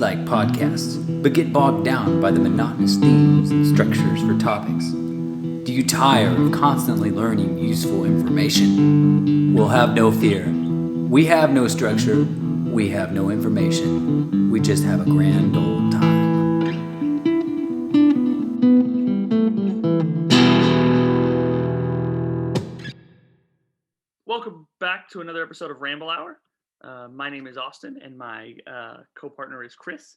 like podcasts, but get bogged down by the monotonous themes and structures for topics? Do you tire of constantly learning useful information? Well, have no fear. We have no structure, we have no information. We just have a grand old time. Welcome back to another episode of Ramble Hour. My name is Austin, and my co-partner is Chris.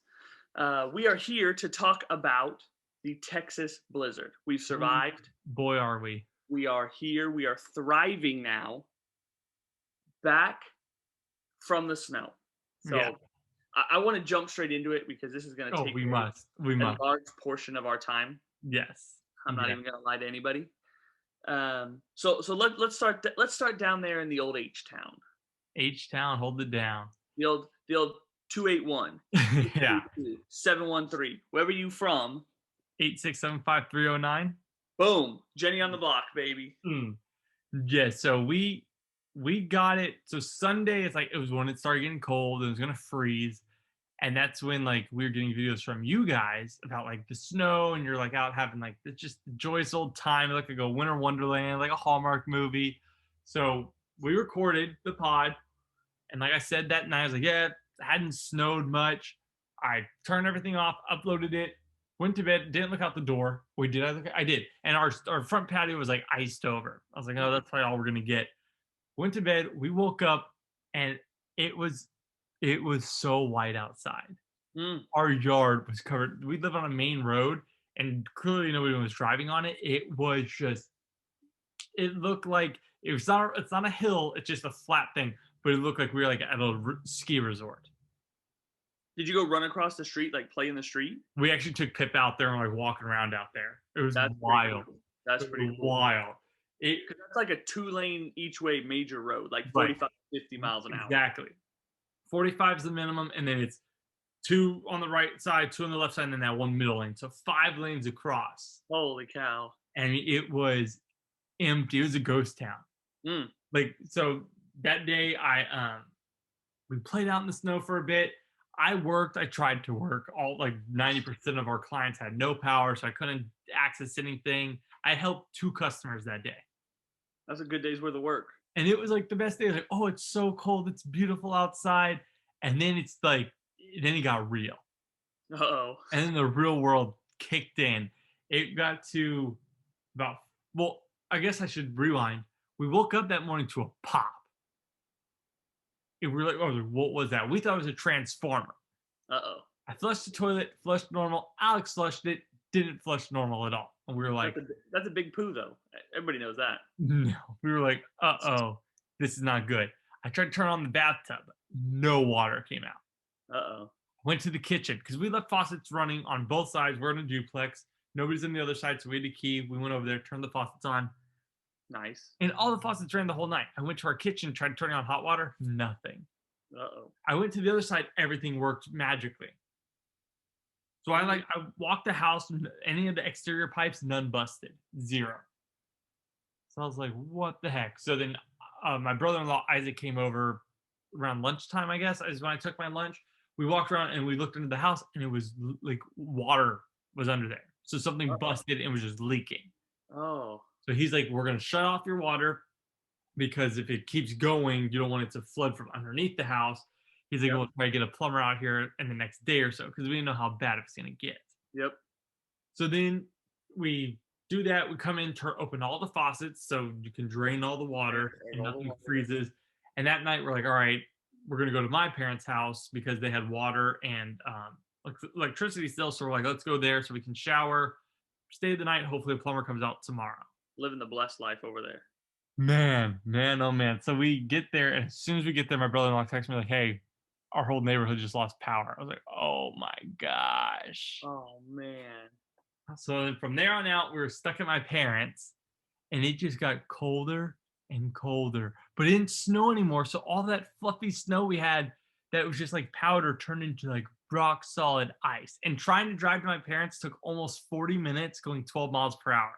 We are here to talk about the Texas blizzard. We've survived. Boy, are we. We are here. We are thriving now. Back from the snow. So Yeah. I want to jump straight into it because this is going to take We a must. large portion of our time. Yes. I'm not even going to lie to anybody. So let's start down there in the old H town. H-Town, hold it down. The old 281. Yeah. 713. Wherever you from, 8675309. boom, Jenny on the block, baby. Yeah, so we got it. So Sunday, it was when it started getting cold, it was gonna freeze. And that's when we were getting videos from you guys about the snow, and you're out having just the joyous old time, like a winter wonderland, like a Hallmark movie. So we recorded the pod, and like I said that night, I was like, yeah, it hadn't snowed much. I turned everything off, uploaded it, went to bed, didn't look out the door. I did. And our front patio was iced over. I was like, oh, that's probably all we're gonna get. Went to bed, we woke up, and it was so white outside. Our yard was covered. We live on a main road, and clearly nobody was driving on it. It looked like it's not a hill. It's just a flat thing, but it looked like we were at a ski resort. Did you go run across the street, play in the street? We actually took Pip out there and walking around out there. It was wild. Cool. That's pretty cool. Wild. Because that's a 2-lane each way major road, 45, 50 miles an hour. Exactly. 45 is the minimum, and then it's 2 on the right side, 2 on the left side, and then that one middle lane. So 5 lanes across. Holy cow. And it was empty. It was a ghost town. So that day we played out in the snow for a bit. I tried to work. 90% of our clients had no power, so I couldn't access anything. I helped 2 customers that day. That's a good day's worth of work. And it was the best day. Oh, it's so cold. It's beautiful outside. And then then it got real. Uh-oh. And then the real world kicked in. It got to I guess I should rewind. We woke up that morning to a pop. And we were what was that? We thought it was a transformer. Uh-oh. I flushed the toilet, flushed normal. Alex flushed it, didn't flush normal at all. And we were that's a big poo, though. Everybody knows that. No. We were uh-oh, this is not good. I tried to turn on the bathtub. No water came out. Uh-oh. Went to the kitchen because we left faucets running on both sides. We're in a duplex. Nobody's on the other side, so we had a key. We went over there, turned the faucets on. Nice. And all the faucets ran the whole night. I went to our kitchen, tried turning on hot water. Nothing. Uh-oh. I went to the other side. Everything worked magically. So I walked the house. Any of the exterior pipes, none busted. 0. So I was like, what the heck? So then my brother-in-law, Isaac, came over around lunchtime, I guess, is when I took my lunch. We walked around and we looked into the house, and it was water was under there. So something busted and was just leaking. Oh. So he's like, we're going to shut off your water because if it keeps going, you don't want it to flood from underneath the house. He's like, we'll try to get a plumber out here in the next day or so because we didn't know how bad it was going to get. Yep. So then we do that. We come in, open all the faucets so you can drain all the water and nothing freezes. And that night, we're like, all right, we're going to go to my parents' house because they had water and electricity still. So we're like, let's go there so we can shower, stay the night. Hopefully, the plumber comes out tomorrow. Living the blessed life over there. Man, oh man. So we get there, and as soon as we get there, my brother-in-law texts me hey, our whole neighborhood just lost power. I was like, oh my gosh. Oh man. So then from there on out, we were stuck at my parents', and it just got colder and colder. But it didn't snow anymore, so all that fluffy snow we had that was just powder turned into rock solid ice. And trying to drive to my parents took almost 40 minutes going 12 miles per hour.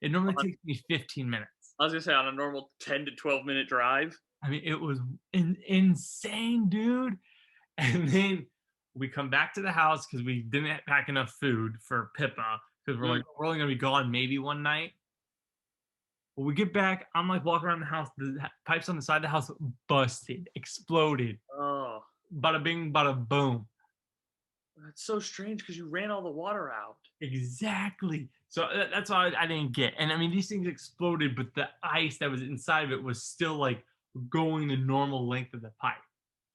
It normally takes me 15 minutes. I was going to say on a normal 10 to 12 minute drive. I mean, it was insane, dude. And then We come back to the house because we didn't pack enough food for Pippa because we're like, we're only gonna be gone maybe one night. When we get back, I'm like walking around the house, the pipes on the side of the house busted, exploded. Oh, Bada bing, bada boom. that's so strange because you ran all the water out. Exactly. So that's why I didn't get. And I mean, these things exploded, but the ice that was inside of it was still like going the normal length of the pipe.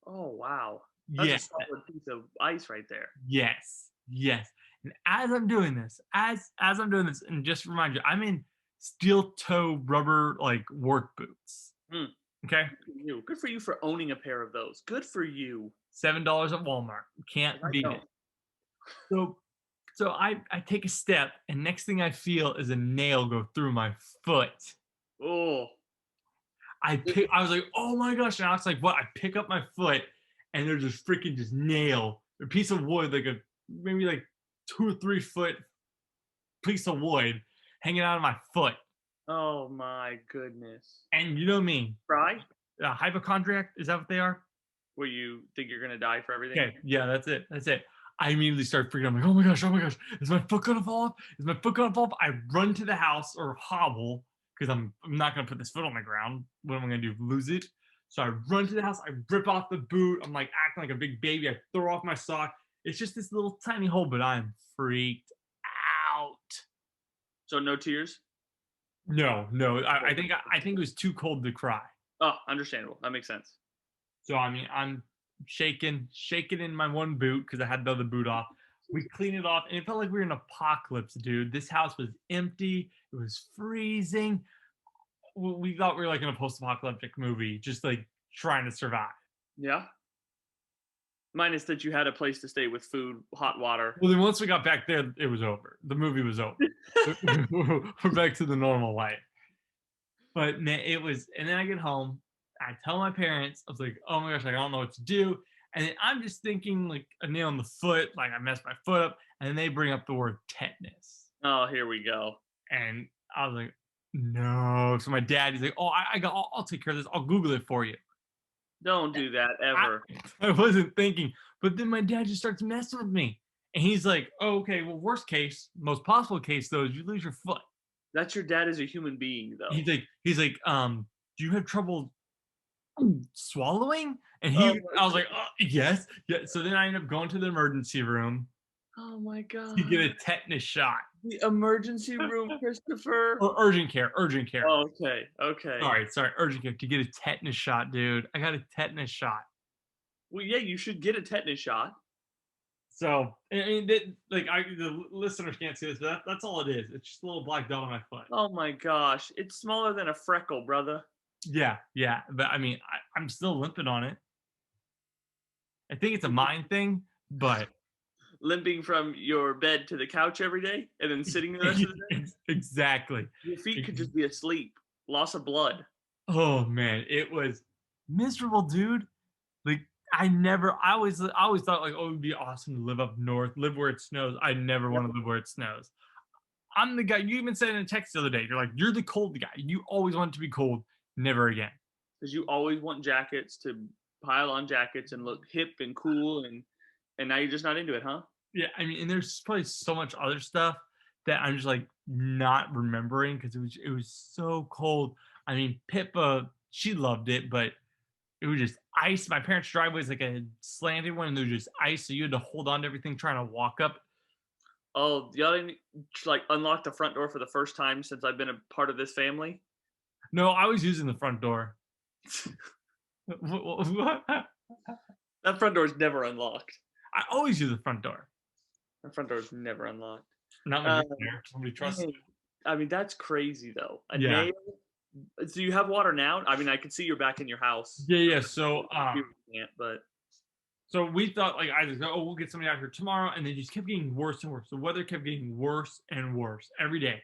Oh, wow. That's Yeah. a solid piece of ice right there. Yes. Yes. And as I'm doing this, and just to remind you, I'm in steel toe rubber like work boots. Mm. Okay. Good for you. Good for you for owning a pair of those. Good for you. $7 at Walmart. Can't I beat don't. it. So I take a step, and next thing I feel is a nail go through my foot. Oh, I was like, oh my gosh. And I was like, what? I pick up my foot, and there's this freaking just nail, a piece of wood, like a maybe like 2 or 3 foot piece of wood hanging out of my foot. oh my goodness. And you know me, Cry? hypochondriac, is that what they are? Where you think you're gonna die for everything? Okay, yeah, that's it. That's it. I immediately start freaking out. I'm like, oh my gosh, is my foot gonna fall off? Is my foot gonna fall off? I run to the house or hobble because I'm not gonna put this foot on the ground. What am I gonna do? Lose it? So I run to the house, I rip off the boot, I'm like acting like a big baby, I throw off my sock. It's just this little tiny hole, but I'm freaked out. So no tears? No, I think it was too cold to cry. Oh, understandable. That makes sense. So I mean, I'm shaking in my one boot because I had the other boot off. We clean it off, and it felt like we were in an apocalypse, dude. This house was empty. It was freezing. We thought we were like in a post-apocalyptic movie, just like trying to survive. Yeah. Minus that you had a place to stay with food, hot water. Well, then once we got back there, it was over. The movie was over. We're back to the normal life. But man, it was, and then I get home, I tell my parents, I was like, oh my gosh, like, I don't know what to do. And then I'm just thinking like a nail in the foot, like I messed my foot up. And then they bring up the word tetanus. Oh, here we go. And I was like, no. So my dad, he's like, oh, I'll take care of this. I'll Google it for you. Don't do that ever. I wasn't thinking. But then my dad just starts messing with me. And he's like, oh, okay, well, worst case, most possible case, though, is you lose your foot. That's your dad as a human being, though. He's like, do you have trouble swallowing? And I was like, oh, yes. Yeah. So then I ended up going to the emergency room Oh my god. to get a tetanus shot. The emergency room, Christopher. Or urgent care. Oh, okay. Sorry, urgent care to get a tetanus shot, dude. I got a tetanus shot. Well, yeah, you should get a tetanus shot. So, I mean, the listeners can't see this, but that's all it is. It's just a little black dot on my foot. Oh my gosh, it's smaller than a freckle, brother. Yeah, but I mean, I'm still limping on it. I think it's a mind thing, but Limping from your bed to the couch every day and then sitting the rest of the day? Exactly. Your feet could just be asleep. Loss of blood. Oh man, it was miserable, dude. Like I always thought like, oh, it would be awesome to live up north, live where it snows. I never want to live where it snows. I'm the guy, you even said in a text the other day, you're like, you're the cold guy. You always want it to be cold. Never again. Because you always want jackets to pile on jackets and look hip and cool, and now you're just not into it, huh? Yeah, I mean, and there's probably so much other stuff that I'm just like not remembering because it was so cold. I mean, Pippa, she loved it, but it was just ice. My parents' driveway is like a slanted one, and there was just ice, so you had to hold on to everything trying to walk up. Oh, y'all didn't like unlock the front door for the first time since I've been a part of this family? No, I was using the front door. What? That front door is never unlocked. I always use the front door. The front door is never unlocked. Not when you're there. Somebody trusts you. I mean, that's crazy though. A Yeah. nail. So you have water now? I mean, I can see you're back in your house. Yeah. So, You can't, but so we thought like I just go, oh, we'll get somebody out here tomorrow, and they just kept getting worse and worse. The weather kept getting worse and worse every day,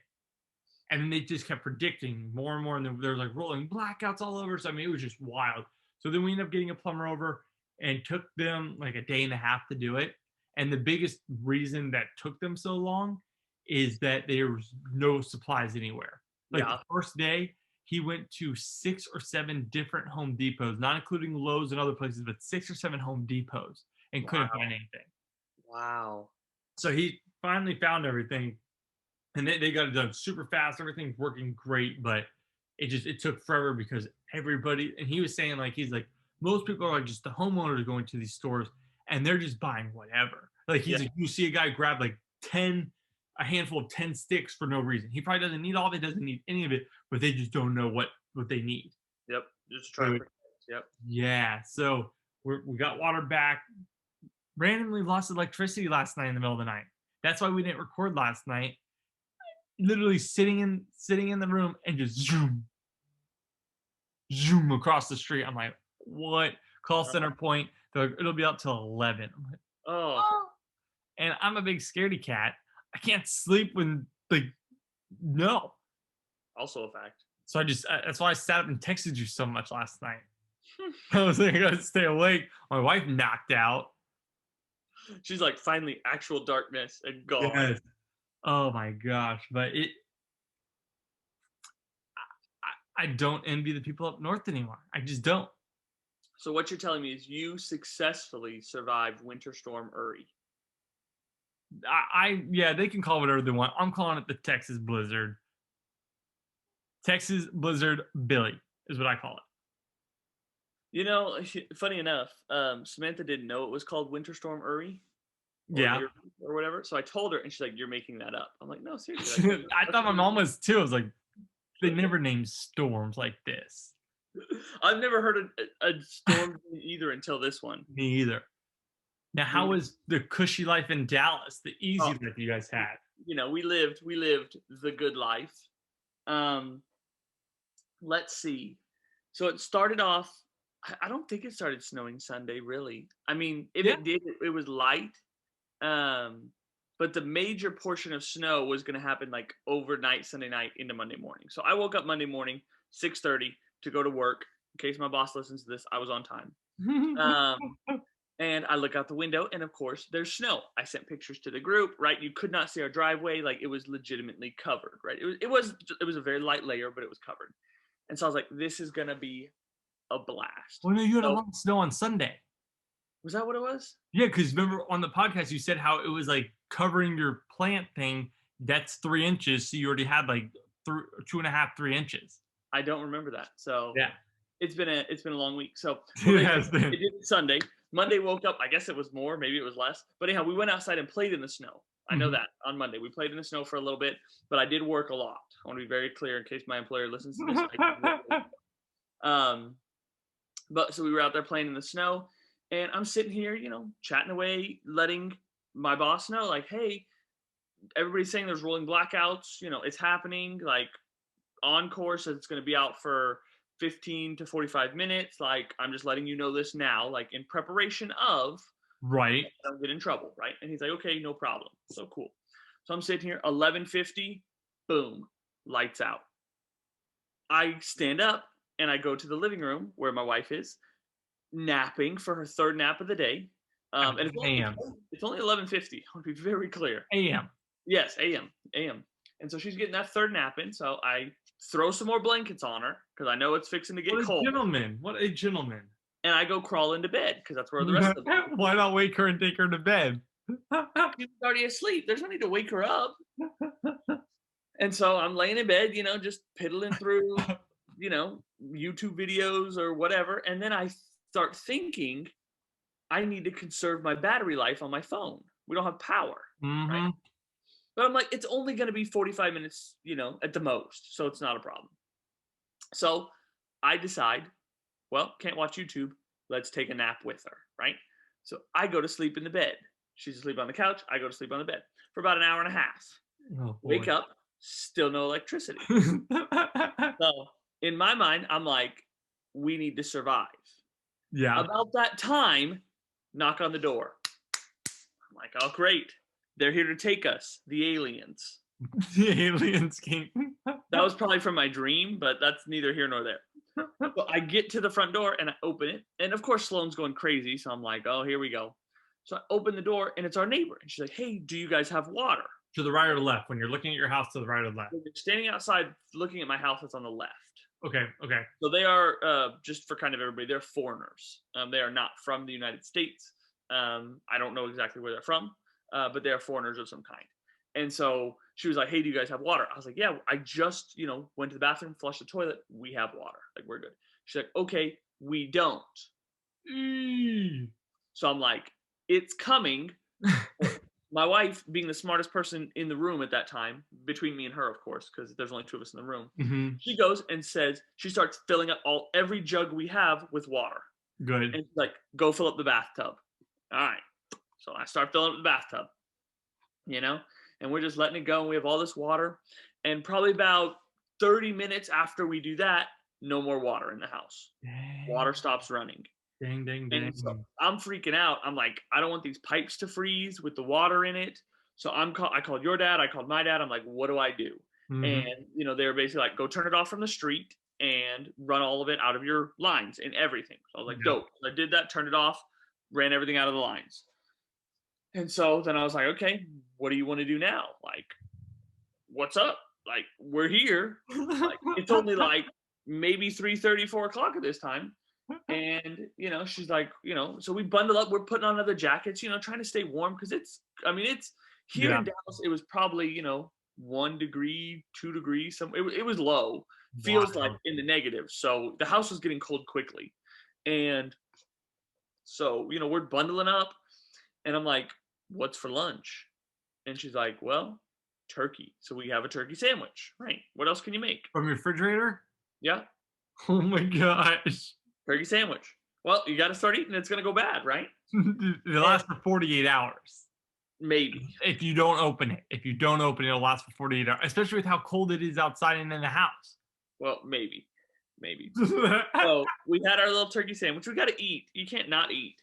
and then they just kept predicting more and more, and there was like rolling blackouts all over. So I mean, it was just wild. So then we ended up getting a plumber over, and took them like a day and a half to do it. And the biggest reason that took them so long is that there was no supplies anywhere. Like the first day, he went to 6 or 7 different Home Depots, not including Lowe's and other places, but 6 or 7 Home Depots. and couldn't find anything. Wow. So he finally found everything, and they got it done super fast. Everything's working great, but it took forever because everybody. And he was saying like he's like most people are like just the homeowners going to these stores and they're just buying whatever. Like he's like you see a guy grab like a handful of 10 sticks for no reason. He probably doesn't need all of it, doesn't need any of it, but they just don't know what they need. Yep. Just try. Yep. Yeah. So we got water back. Randomly lost electricity last night in the middle of the night. That's why we didn't record last night. Literally sitting in the room and just zoom across the street. I'm like, what? Call center point. They're like, it'll be up till 11. I'm like, oh. And I'm a big scaredy cat. I can't sleep when no. Also a fact. So that's why I sat up and texted you so much last night. I was like, I gotta stay awake. My wife knocked out. She's like, finally, actual darkness and gone. Yes. Oh my gosh. But I don't envy the people up north anymore. I just don't. So what you're telling me is you successfully survived Winter Storm Uri. Yeah, they can call it whatever they want. I'm calling it the Texas Blizzard. Texas Blizzard Billy is what I call it. You know, funny enough, Samantha didn't know it was called Winter Storm Uri. Or whatever. So I told her, and she's like, "You're making that up." I'm like, "No, seriously." Like, I thought my mom was too. I was like, they never name storms like this. I've never heard a storm either until this one. Me either. Now, how was the cushy life in Dallas? The easy life you guys had? You know, we lived the good life. Let's see. So it started off. I don't think it started snowing Sunday, really. I mean, if it did, it was light. But the major portion of snow was going to happen like overnight Sunday night into Monday morning. So I woke up Monday morning 6:30 to go to work. In case my boss listens to this, I was on time. And I look out the window, and of course there's snow. I sent pictures to the group, right? You could not see our driveway. Like it was legitimately covered, right? It was a very light layer, but it was covered. And so I was like, this is going to be a blast. Well, no, you had a lot of snow on Sunday. Was that what it was? Yeah, because remember on the podcast you said how it was like covering your plant thing. That's 3 inches, so you already had like 2.5, 3 inches. I don't remember that. So yeah, it's been a long week. So it has been. It did Sunday. Monday woke up. I guess it was more. Maybe it was less. But anyhow, we went outside and played in the snow. I know that on Monday we played in the snow for a little bit, but I did work a lot. I want to be very clear in case my employer listens to this. But so we were out there playing in the snow. And I'm sitting here, you know, chatting away, letting my boss know, like, hey, everybody's saying there's rolling blackouts. You know, it's happening. Like, on course, it's going to be out for 15 to 45 minutes. Like, I'm just letting you know this now, like, in preparation of. Right. I don't get in trouble, right? And he's like, okay, no problem. So cool. So I'm sitting here, 11:50, boom, lights out. I stand up, and I go to the living room where my wife is, napping for her third nap of the day. And it's only 11:50. I want to be very clear. AM. Yes, AM. And so she's getting that third nap in. So I throw some more blankets on her because I know it's fixing to get cold. What a gentleman. And I go crawl into bed because that's where the rest of the bed. Why not wake her and take her to bed? She's already asleep. There's no need to wake her up. And so I'm laying in bed, you know, just piddling through, you know, YouTube videos or whatever. And then I start thinking I need to conserve my battery life on my phone. We don't have power, right? But I'm like, it's only going to be 45 minutes, you know, at the most. So it's not a problem. So I decide, well, can't watch YouTube. Let's take a nap with her, right? So I go to sleep in the bed. She's asleep on the couch. I go to sleep on the bed for about an hour and a half. Oh, wake up, still no electricity. So in my mind, I'm like, we need to survive. Yeah. About that time, knock on the door. I'm like, oh, great. They're here to take us, the aliens. The aliens came. That was probably from my dream, but that's neither here nor there. So I get to the front door and I open it. And of course, Sloane's going crazy. So I'm like, oh, here we go. So I open the door and it's our neighbor. And she's like, hey, do you guys have water? To the right or left? When you're looking at your house, to the right or left? When you're standing outside looking at my house, it's on the left. Okay. So they are, just for kind of everybody, they're foreigners. They are not from the United States. I don't know exactly where they're from, but they're foreigners of some kind. And so she was like, "Hey, do you guys have water?" I was like, "Yeah, I just, went to the bathroom, flushed the toilet. We have water. Like, we're good." She's like, "Okay, we don't." So I'm like, "It's coming." My wife, being the smartest person in the room at that time, between me and her, of course, because there's only two of us in the room, she goes and she starts filling up every jug we have with water. Good. And she's like, "Go fill up the bathtub." All right. So I start filling up the bathtub, and we're just letting it go. And we have all this water. And probably about 30 minutes after we do that, no more water in the house. Dang. Water stops running. Dang, dang, dang. And so I'm freaking out. I'm like, I don't want these pipes to freeze with the water in it. So I called your dad. I called my dad. I'm like, what do I do? And, they were basically like, go turn it off from the street and run all of it out of your lines and everything. So I was like, dope. So I did that, turned it off, ran everything out of the lines. And so then I was like, okay, what do you want to do now? Like, what's up? Like, we're here. Like, it's only like maybe 3:30, 4 o'clock at this time. And, she's like, so we bundle up, we're putting on other jackets, trying to stay warm. Cause it's here in Dallas, it was probably, 1 degree, 2 degrees. It was low, feels like in the negative. So the house was getting cold quickly. And so, we're bundling up and I'm like, what's for lunch? And she's like, well, turkey. So we have a turkey sandwich, right? What else can you make? From your refrigerator? Yeah. Oh my gosh. Turkey sandwich. Well, you got to start eating. It's going to go bad, right? It lasts for 48 hours. Maybe. If you don't open it. If you don't open it, it'll last for 48 hours, especially with how cold it is outside and in the house. Well, maybe. So we had our little turkey sandwich. We got to eat. You can't not eat.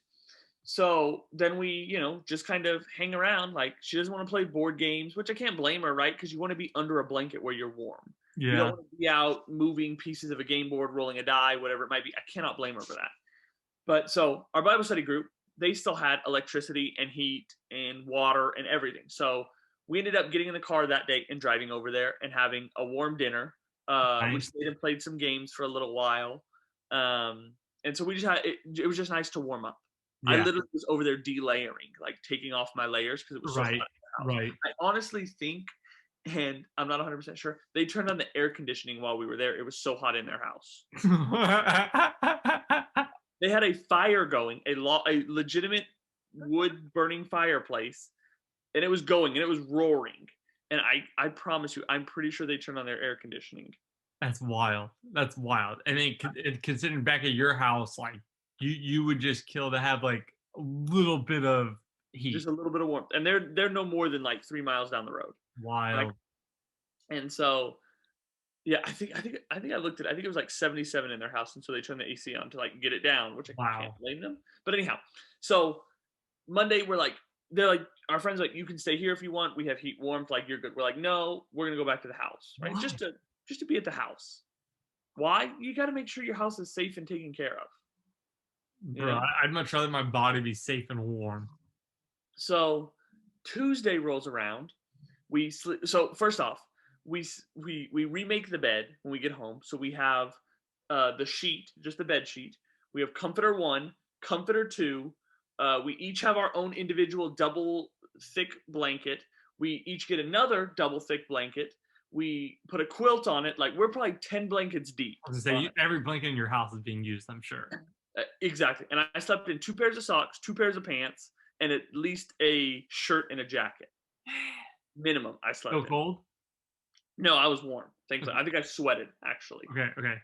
So then we, just kind of hang around. Like, she doesn't want to play board games, which I can't blame her, right? Because you want to be under a blanket where you're warm. Yeah. You don't want to be out moving pieces of a game board, rolling a die, whatever it might be. I cannot blame her for that. But so our Bible study group, they still had electricity and heat and water and everything. So we ended up getting in the car that day and driving over there and having a warm dinner. Nice. We stayed and played some games for a little while. And so we just had, it was just nice to warm up. Yeah. I literally was over there delayering, like taking off my layers because it was so hot in the house. I honestly think, and I'm not 100% sure, they turned on the air conditioning while we were there. It was so hot in their house. They had a fire going, a legitimate wood burning fireplace, and it was going and it was roaring. And I promise you, I'm pretty sure they turned on their air conditioning. That's wild. And then considering back at your house, like you would just kill to have like a little bit of heat, just a little bit of warmth. And they're no more than like 3 miles down the road. Wild. And so, yeah, I think I looked at it. I think it was like 77 in their house, and so they turned the AC on to like get it down, which I can't blame them. But anyhow, so Monday they're like, our friends are like, you can stay here if you want. We have heat, warmth, like you're good. We're like, no, we're gonna go back to the house, right? Why? Just to be at the house. Why? You got to make sure your house is safe and taken care of. Bro, I'd much rather my body be safe and warm. So Tuesday rolls around. So first off, we remake the bed when we get home. So we have the sheet, just the bed sheet. We have comforter 1, comforter 2. We each have our own individual double thick blanket. We each get another double thick blanket. We put a quilt on it. Like, we're probably 10 blankets deep. I was gonna say, every blanket in your house is being used, I'm sure. Exactly. And I slept in 2 pairs of socks, 2 pairs of pants, and at least a shirt and a jacket. Minimum, I slept in. So cold? No, I was warm. Thankfully. I think I sweated, actually. Okay.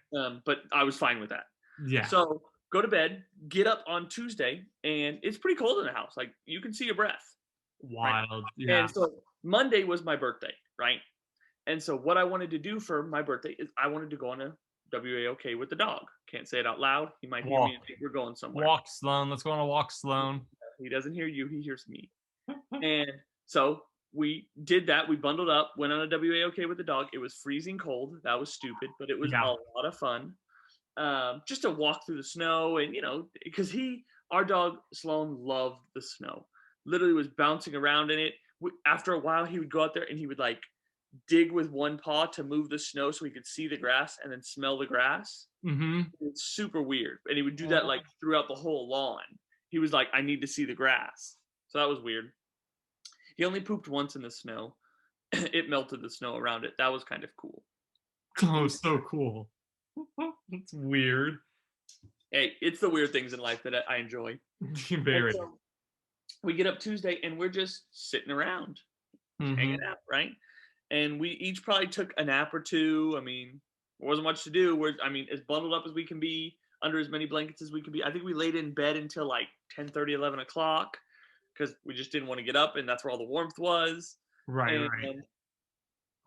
But I was fine with that. Yeah. So go to bed, get up on Tuesday, and it's pretty cold in the house. Like, you can see your breath. Wild. Right? Yeah. And so Monday was my birthday, right? And so what I wanted to do for my birthday is I wanted to go on a WAOK with the dog. Can't say it out loud. He might hear me and think we're going somewhere. Walk, Sloan. Let's go on a walk, Sloan. He doesn't hear you. He hears me. And so we did that. We bundled up, went on a WAOK with the dog. It was freezing cold. That was stupid, but it was a lot of fun. Just to walk through the snow and, because our dog, Sloan, loved the snow. Literally was bouncing around in it. After a while, he would go out there and he would like dig with one paw to move the snow so he could see the grass and then smell the grass. Mm-hmm. It's super weird. And he would do that like throughout the whole lawn. he was like, I need to see the grass. So that was weird. He only pooped once in the snow. It melted the snow around it. That was kind of cool. Oh, so cool. That's weird. Hey, it's the weird things in life that I enjoy. Very. So we get up Tuesday and we're just sitting around, Mhm. hanging out, right? And we each probably took a nap or two. I mean, there wasn't much to do. We're, I mean, as bundled up as we can be, under as many blankets as we can be. I think we laid in bed until like 10:30, 11 o'clock because we just didn't want to get up, and that's where all the warmth was. Right, And right.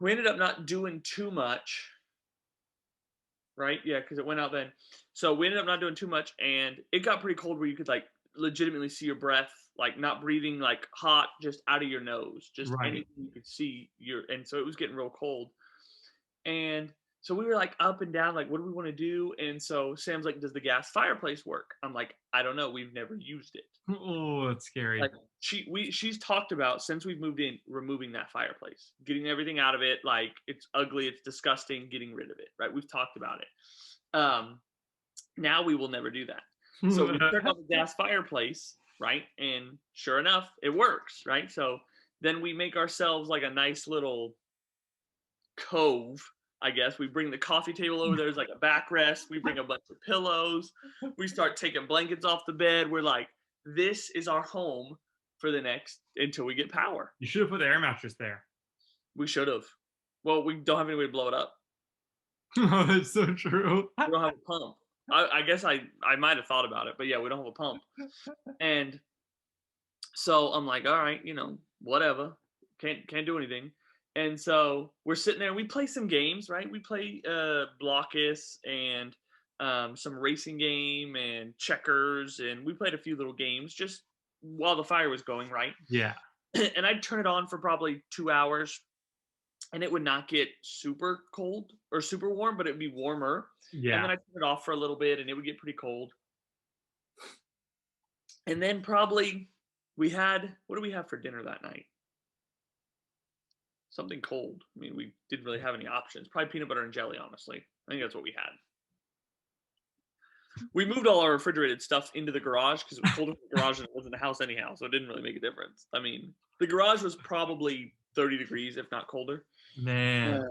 we ended up not doing too much, right? Yeah, because it went out then. So we ended up not doing too much, and it got pretty cold where you could like legitimately see your breath, like not breathing like hot, just out of your nose, just Right. anything you could see your. And so it was getting real cold, and so we were like up and down, like what do we want to do? And so Sam's like, does the gas fireplace work? I'm like, I don't know, we've never used it. Oh, that's scary. Like she's talked about since we've moved in removing that fireplace, getting everything out of it. Like it's ugly, it's disgusting, getting rid of it. Right? We've talked about it. Now we will never do that. So we turned on the gas fireplace, right? And sure enough, it works, right? So then we make ourselves like a nice little cove, I guess. We bring the coffee table over. There's like a backrest. We bring a bunch of pillows. We start taking blankets off the bed. We're like, this is our home for the next until we get power. You should have put the air mattress there. We should have. Well, we don't have any way to blow it up. Oh, that's so true. We don't have a pump. I guess I might have thought about it, but yeah, we don't have a pump. And so I'm like, all right, whatever. Can't do anything. And so we're sitting there and we play some games, right? We play Blockus and some racing game and checkers, and we played a few little games just while the fire was going, right? Yeah. And I'd turn it on for probably 2 hours, and it would not get super cold or super warm, but it'd be warmer. Yeah. And then I'd turn it off for a little bit, and it would get pretty cold. And then probably what do we have for dinner that night? Something cold. I mean, we didn't really have any options. Probably peanut butter and jelly, honestly. I think that's what we had. We moved all our refrigerated stuff into the garage because it was colder in the garage than it was in the house anyhow, so it didn't really make a difference. I mean, the garage was probably 30 degrees, if not colder. Man.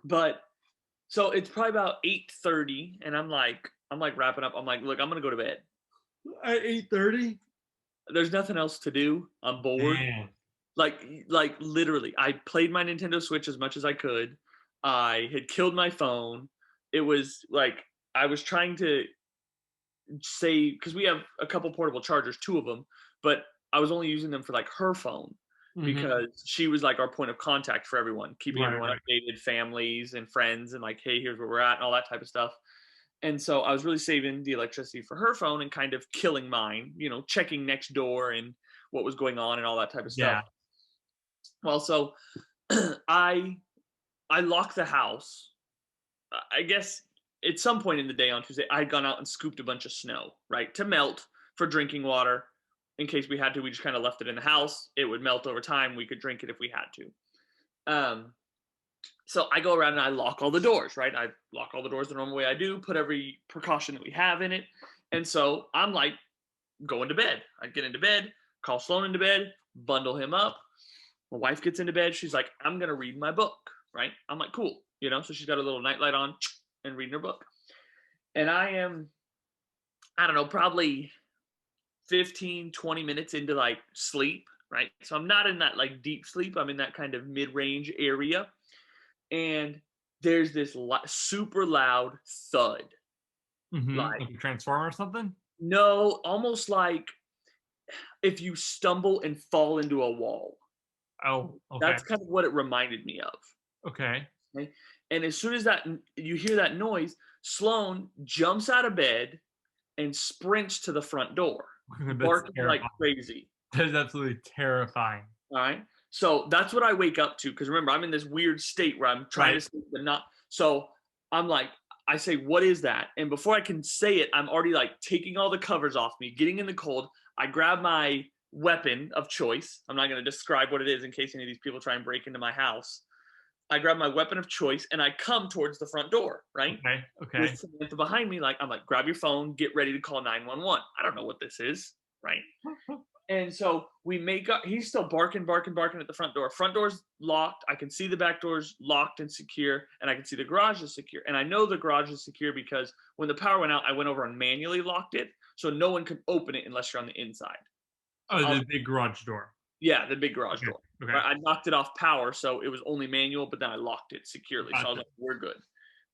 But so it's probably about 8:30, and I'm like wrapping up. I'm like, look, I'm gonna go to bed. At 8:30? There's nothing else to do. I'm bored. Man. Like literally, I played my Nintendo Switch as much as I could. I had killed my phone. It was like I was trying to say, because we have a couple portable chargers, 2 of them, but I was only using them for like her phone because she was like our point of contact for everyone, keeping everyone updated, families and friends, and like, hey, here's where we're at, and all that type of stuff. And so I was really saving the electricity for her phone and kind of killing mine, checking next door and what was going on and all that type of stuff. Well, so I locked the house. I guess at some point in the day on Tuesday, I had gone out and scooped a bunch of snow, right, to melt for drinking water. In case we had to, we just kind of left it in the house. It would melt over time. We could drink it if we had to. So I go around and I lock all the doors, right? I lock all the doors the normal way I do, put every precaution that we have in it. And so I'm like going to bed. I get into bed, call Sloan into bed, bundle him up. My wife gets into bed. She's like, I'm going to read my book, right? I'm like, cool. So she's got a little nightlight on and reading her book. And I am, I don't know, probably 15, 20 minutes into like sleep, right? So I'm not in that like deep sleep. I'm in that kind of mid-range area. And there's this super loud thud. Like a transformer or something? No, almost like if you stumble and fall into a wall. Oh, okay. That's kind of what it reminded me of. Okay. And as soon as you hear that noise, Sloan jumps out of bed and sprints to the front door, barking like crazy. That is absolutely terrifying. All right. So that's what I wake up to, because remember, I'm in this weird state where I'm trying to sleep but not. So I'm like, I say, what is that? And before I can say it, I'm already like taking all the covers off me, getting in the cold. I grab my weapon of choice. I'm not going to describe what it is in case any of these people try and break into my house. I grab my weapon of choice and I come towards the front door, right? Okay. With Samantha behind me, like I'm like, grab your phone, get ready to call 911. I don't know what this is, right? And so we make up. He's still barking at the front door. Front door's locked. I can see the back door's locked and secure, and I can see the garage is secure. And I know the garage is secure because when the power went out, I went over and manually locked it, so no one can open it unless you're on the inside. Oh, the big garage door. Yeah, the big garage Okay. door. Okay. Right? I knocked it off power, so it was only manual, but then I locked it securely. So I was like, we're good.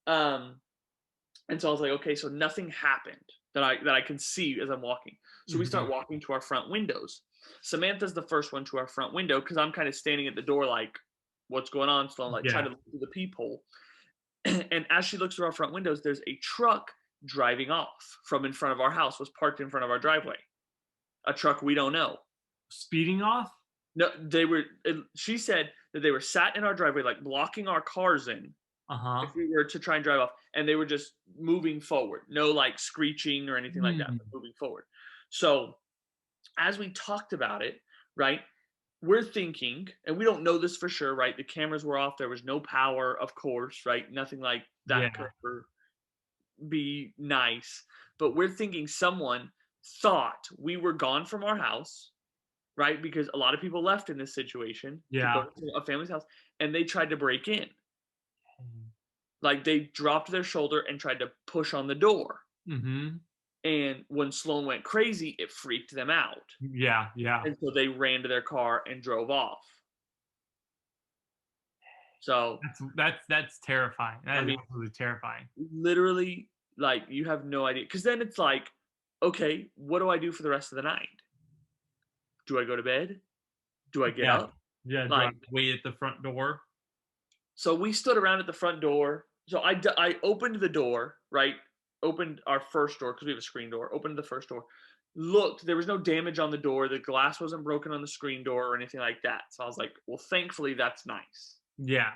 And so I was like, okay, so nothing happened that I can see as I'm walking. So we start walking to our front windows. Samantha's the first one to our front window because I'm kind of standing at the door like, what's going on? So I'm like trying to look through the peephole. And as she looks through our front windows, there's a truck driving off from in front of our house, was parked in front of our driveway. A truck we don't know. Speeding off? No, she said that they were sat in our driveway, like blocking our cars in. If we were to try and drive off, and they were just moving forward, no like screeching or anything like that, but moving forward. So as we talked about it, right, we're thinking, and we don't know this for sure, right? The cameras were off, there was no power, of course, right? Nothing like that could ever be nice. But we're thinking someone thought we were gone from our house, right? Because a lot of people left in this situation to go to a family's house, and they tried to break in. Like they dropped their shoulder and tried to push on the door. And when Sloan went crazy, it freaked them out. Yeah. And so they ran to their car and drove off. So that's terrifying. That is absolutely terrifying. Literally, like you have no idea. Because then it's like, okay, what do I do for the rest of the night? Do I go to bed? Do I get up? Yeah, like, wait at the front door. So we stood around at the front door. So I opened the door, right? Opened our first door because we have a screen door. Opened the first door. Looked, there was no damage on the door. The glass wasn't broken on the screen door or anything like that. So I was like, well, thankfully that's nice. Yeah.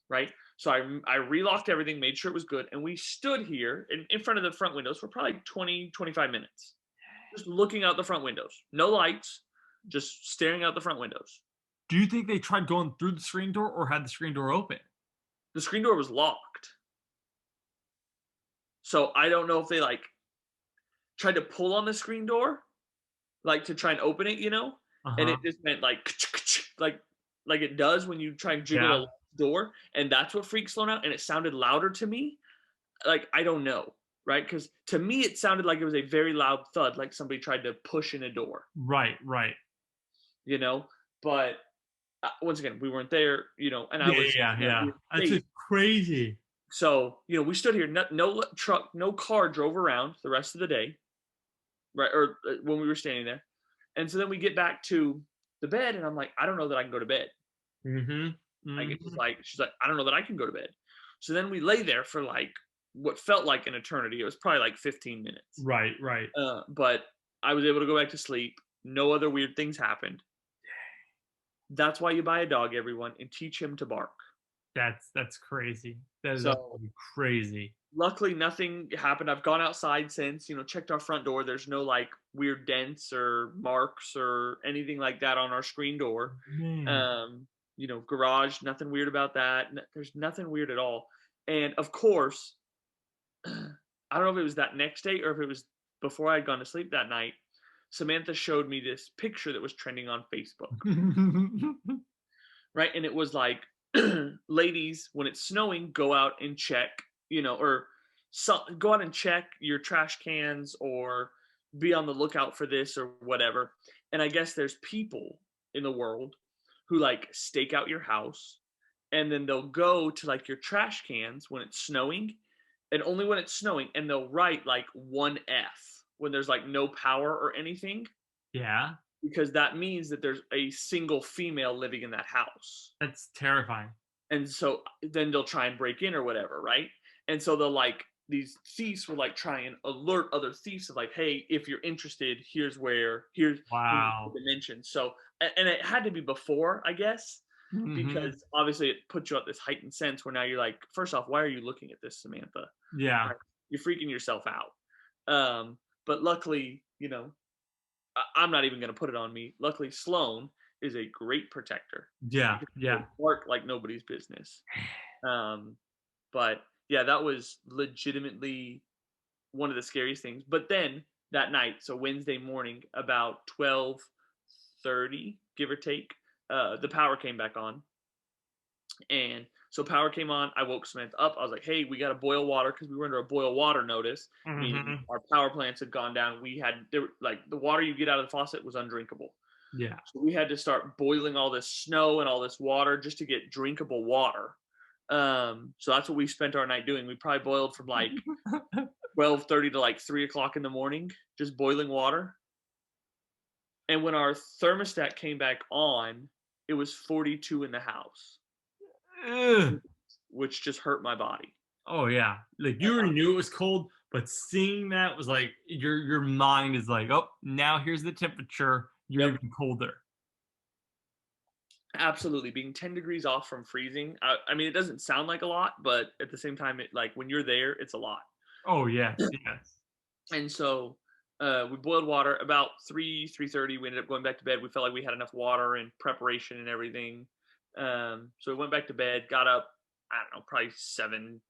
Right. So I relocked everything, made sure it was good. And we stood here in front of the front windows for probably 20, 25 minutes. Just looking out the front windows. No lights, just staring out the front windows. Do you think they tried going through the screen door or had the screen door open? The screen door was locked. So I don't know if they like tried to pull on the screen door, like to try and open it, you know? And it just meant like it does when you try and jiggle a door. And that's what freaked Sloan out. And it sounded louder to me. Like, I don't know. Right? Because to me, it sounded like it was a very loud thud, like somebody tried to push in a door. Right. You know? But once again, we weren't there, you know, and I was. Yeah. That's just crazy. So, you know, we stood here, no truck, no car drove around the rest of the day, right? Or when we were standing there. And so then we get back to the bed, and I'm like, I don't know that I can go to bed. Like, it's like, she's like, I don't know that I can go to bed. So then we lay there for like what felt like an eternity. It was probably like 15 minutes. Right. But I was able to go back to sleep. No other weird things happened. That's why you buy a dog, everyone, and teach him to bark. That's crazy. That is crazy. Luckily, nothing happened. I've gone outside since, you know, checked our front door. There's no like weird dents or marks or anything like that on our screen door. You know, garage, nothing weird about that. There's nothing weird at all. And of course, I don't know if it was that next day or if it was before I had gone to sleep that night. Samantha showed me this picture that was trending on Facebook. Right. And it was like, ladies, when it's snowing, go out and check, you know, or go out and check your trash cans or be on the lookout for this or whatever. And I guess there's people in the world who like stake out your house and then they'll go to like your trash cans when it's snowing and only when it's snowing, and they'll write like 1F when there's like no power or anything. Yeah. Because that means that there's a single female living in that house. That's terrifying. And so then they'll try and break in or whatever, right? And so they'll like, these thieves will like try and alert other thieves of like, hey, if you're interested, here's the dimension. So, and it had to be before, I guess, because obviously it puts you at this heightened sense where now you're like, first off, why are you looking at this, Samantha? Yeah. Right? You're freaking yourself out. But luckily, you know, I'm not even going to put it on me. Luckily, Sloan is a great protector. Yeah, Because yeah. it'll bark like nobody's business. But yeah, that was legitimately one of the scariest things. But then that night, so Wednesday morning, about 12:30, give or take, the power came back on. And so power came on. I woke Samantha up. I was like, "Hey, we got to boil water because we were under a boil water notice, meaning Mhm. our power plants had gone down. Like the water you get out of the faucet was undrinkable. Yeah. So we had to start boiling all this snow and all this water just to get drinkable water. So that's what we spent our night doing. We probably boiled from like 12:30 to like 3 o'clock in the morning, just boiling water. And when our thermostat came back on, it was 42 in the house, Ugh. which just hurt my body. Oh yeah. Like you already knew it was cold, but seeing that was like your mind is like, oh, now here's the temperature. You're Yep. even colder. Absolutely, being 10 degrees off from freezing. I mean, it doesn't sound like a lot, but at the same time, it like when you're there, it's a lot. Oh yes, yes. And so we boiled water about 3:30. We ended up going back to bed. We felt like we had enough water and preparation and everything. So we went back to bed. Got up, I don't know, probably 7,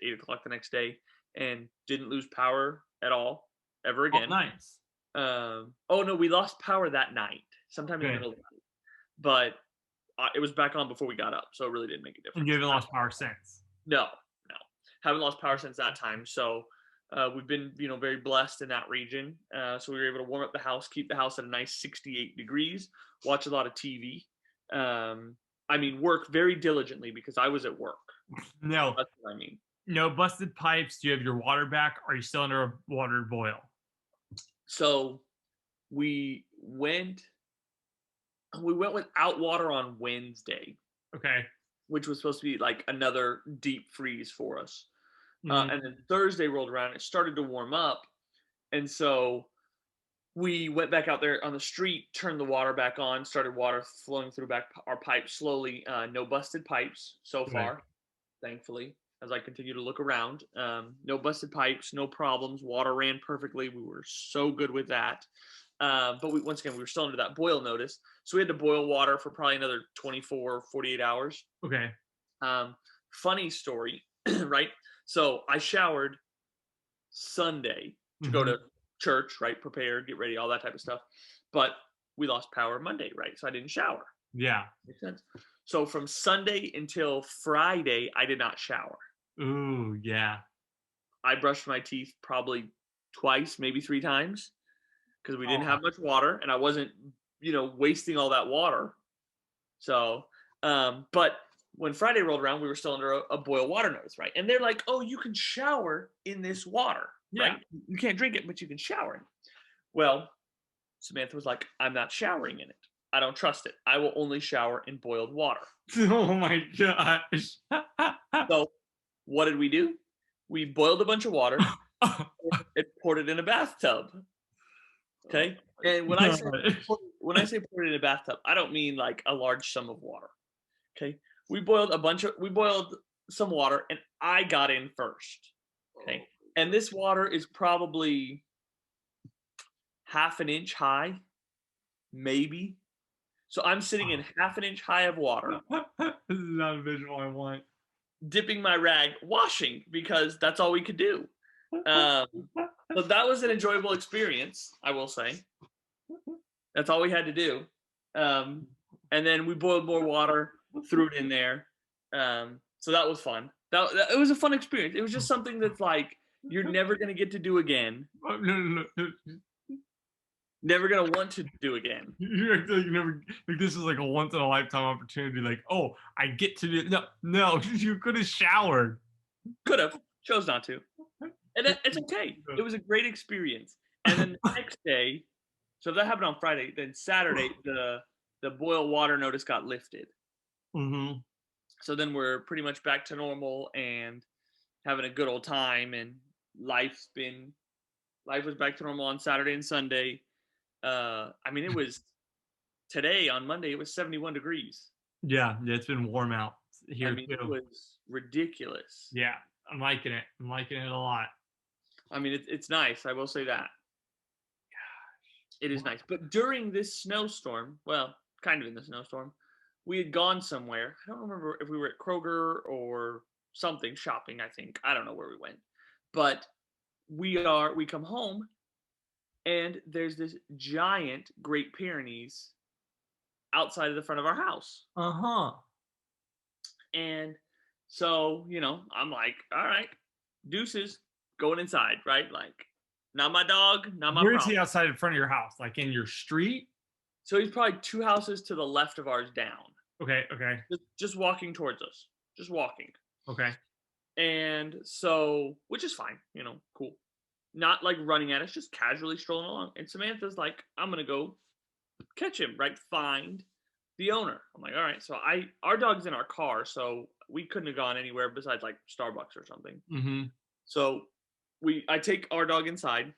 8 o'clock the next day, and didn't lose power at all ever Oh, again. nice. Oh no, we lost power that night, sometime in the Okay. middle of the night, but it was back on before we got up, so it really didn't make a difference. And you haven't lost power since. No, no, haven't lost power since that time. So we've been, very blessed in that region. So we were able to warm up the house, keep the house at a nice 68 degrees, watch a lot of TV. I mean, work very diligently because I was at work. No, That's what I mean. no busted pipes. Do you have your water back? Are you still under a water boil? So we went without water on Wednesday, Okay. which was supposed to be like another deep freeze for us. Mhm. And then Thursday rolled around, it started to warm up, and so we went back out there on the street, turned the water back on, started water flowing through back our pipes slowly. No busted pipes so Good. far, thankfully. As I continue to look around, no busted pipes, no problems. Water ran perfectly. We were so good with that. But once again, we were still under that boil notice, so we had to boil water for probably another 24, 48 hours. Okay. Funny story, right? So I showered Sunday to go to church, right? Prepare, get ready, all that type of stuff. But we lost power Monday, right? So I didn't shower. Yeah. Makes sense. So from Sunday until Friday, I did not shower. Ooh, yeah. I brushed my teeth probably twice, maybe 3 times, because we didn't Oh. have much water and I wasn't, wasting all that water. So, but when Friday rolled around, we were still under a boil water notice, right? And they're like, "Oh, you can shower in this water, Yeah. right? You can't drink it, but you can shower in it." Well, Samantha was like, "I'm not showering in it. I don't trust it. I will only shower in boiled water." Oh my gosh. So, what did we do? We boiled a bunch of water and poured it in a bathtub. Okay, and when I say pour it in a bathtub, I don't mean like a large sum of water. Okay, we boiled some water, and I got in first. Okay, and this water is probably half an inch high, maybe. So I'm sitting in half an inch high of water, This is not a visual I want. dipping my rag, washing because that's all we could do. So that was an enjoyable experience, I will say. That's all we had to do. And then we boiled more water, threw it in there. So that was fun. It was a fun experience. It was just something that's like you're never gonna get to do again. No. Never gonna want to do again. You act like you never like this is like a once in a lifetime opportunity. Like, oh, I get to do no, you could have showered. Could have, chose not to, and it's okay. It was a great experience. And then the next day, so that happened on Friday. Then Saturday, the boil water notice got lifted. Mm-hmm. So then we're pretty much back to normal and having a good old time. And life was back to normal on Saturday and Sunday. I mean, it was today on Monday. It was 71 degrees. Yeah, it's been warm out here I mean, too. it was ridiculous. Yeah, I'm liking it. I'm liking it a lot. I mean, it's nice. I will say that. It is nice. But during this snowstorm, well, kind of in the snowstorm. We had gone somewhere. I don't remember if we were at Kroger or something shopping, I think. I don't know where we went. But we come home and there's this giant Great Pyrenees outside of the front of our house. Uh-huh. And so, I'm like, all right, deuces, going inside, right? Like, not my dog, not my Where is problem. he outside in front of your house? Like in your street? So he's probably 2 houses to the left of ours down. Okay. Just walking towards us. Just walking. Okay. And so, which is fine, cool. Not like running at us, just casually strolling along. And Samantha's like, I'm gonna go catch him, right? Find the owner. I'm like, all right. So our dog's in our car, so we couldn't have gone anywhere besides like Starbucks or something. Mm-hmm. So I take our dog inside.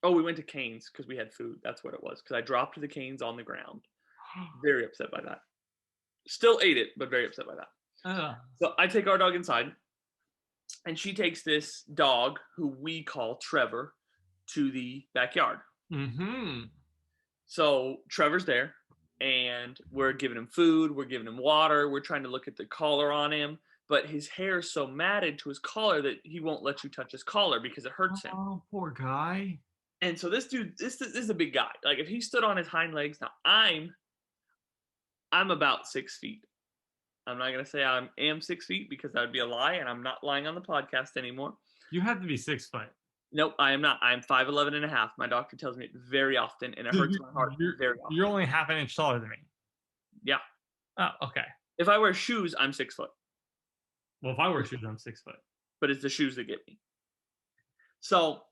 Oh, we went to Cane's because we had food. That's what it was. Because I dropped the Cane's on the ground. Very upset by that. Still ate it, but very upset by that. So I take our dog inside, and she takes this dog who we call Trevor to the backyard. Mm-hmm. So Trevor's there, and we're giving him food. We're giving him water. We're trying to look at the collar on him. But his hair is so matted to his collar that he won't let you touch his collar because it hurts him. Oh, poor guy. And so this dude, this is a big guy. Like if he stood on his hind legs, now I'm about 6 feet. I'm not gonna say I am 6 feet because that would be a lie, and I'm not lying on the podcast anymore. You have to be 6 foot. Nope, I am not. I'm 5'11" and a half. My doctor tells me it very often, and it hurts my heart very often. You're only half an inch taller than me. Yeah. Oh, okay. If I wear shoes, I'm 6 foot. Well, if I wear shoes, I'm 6 foot. But it's the shoes that get me. So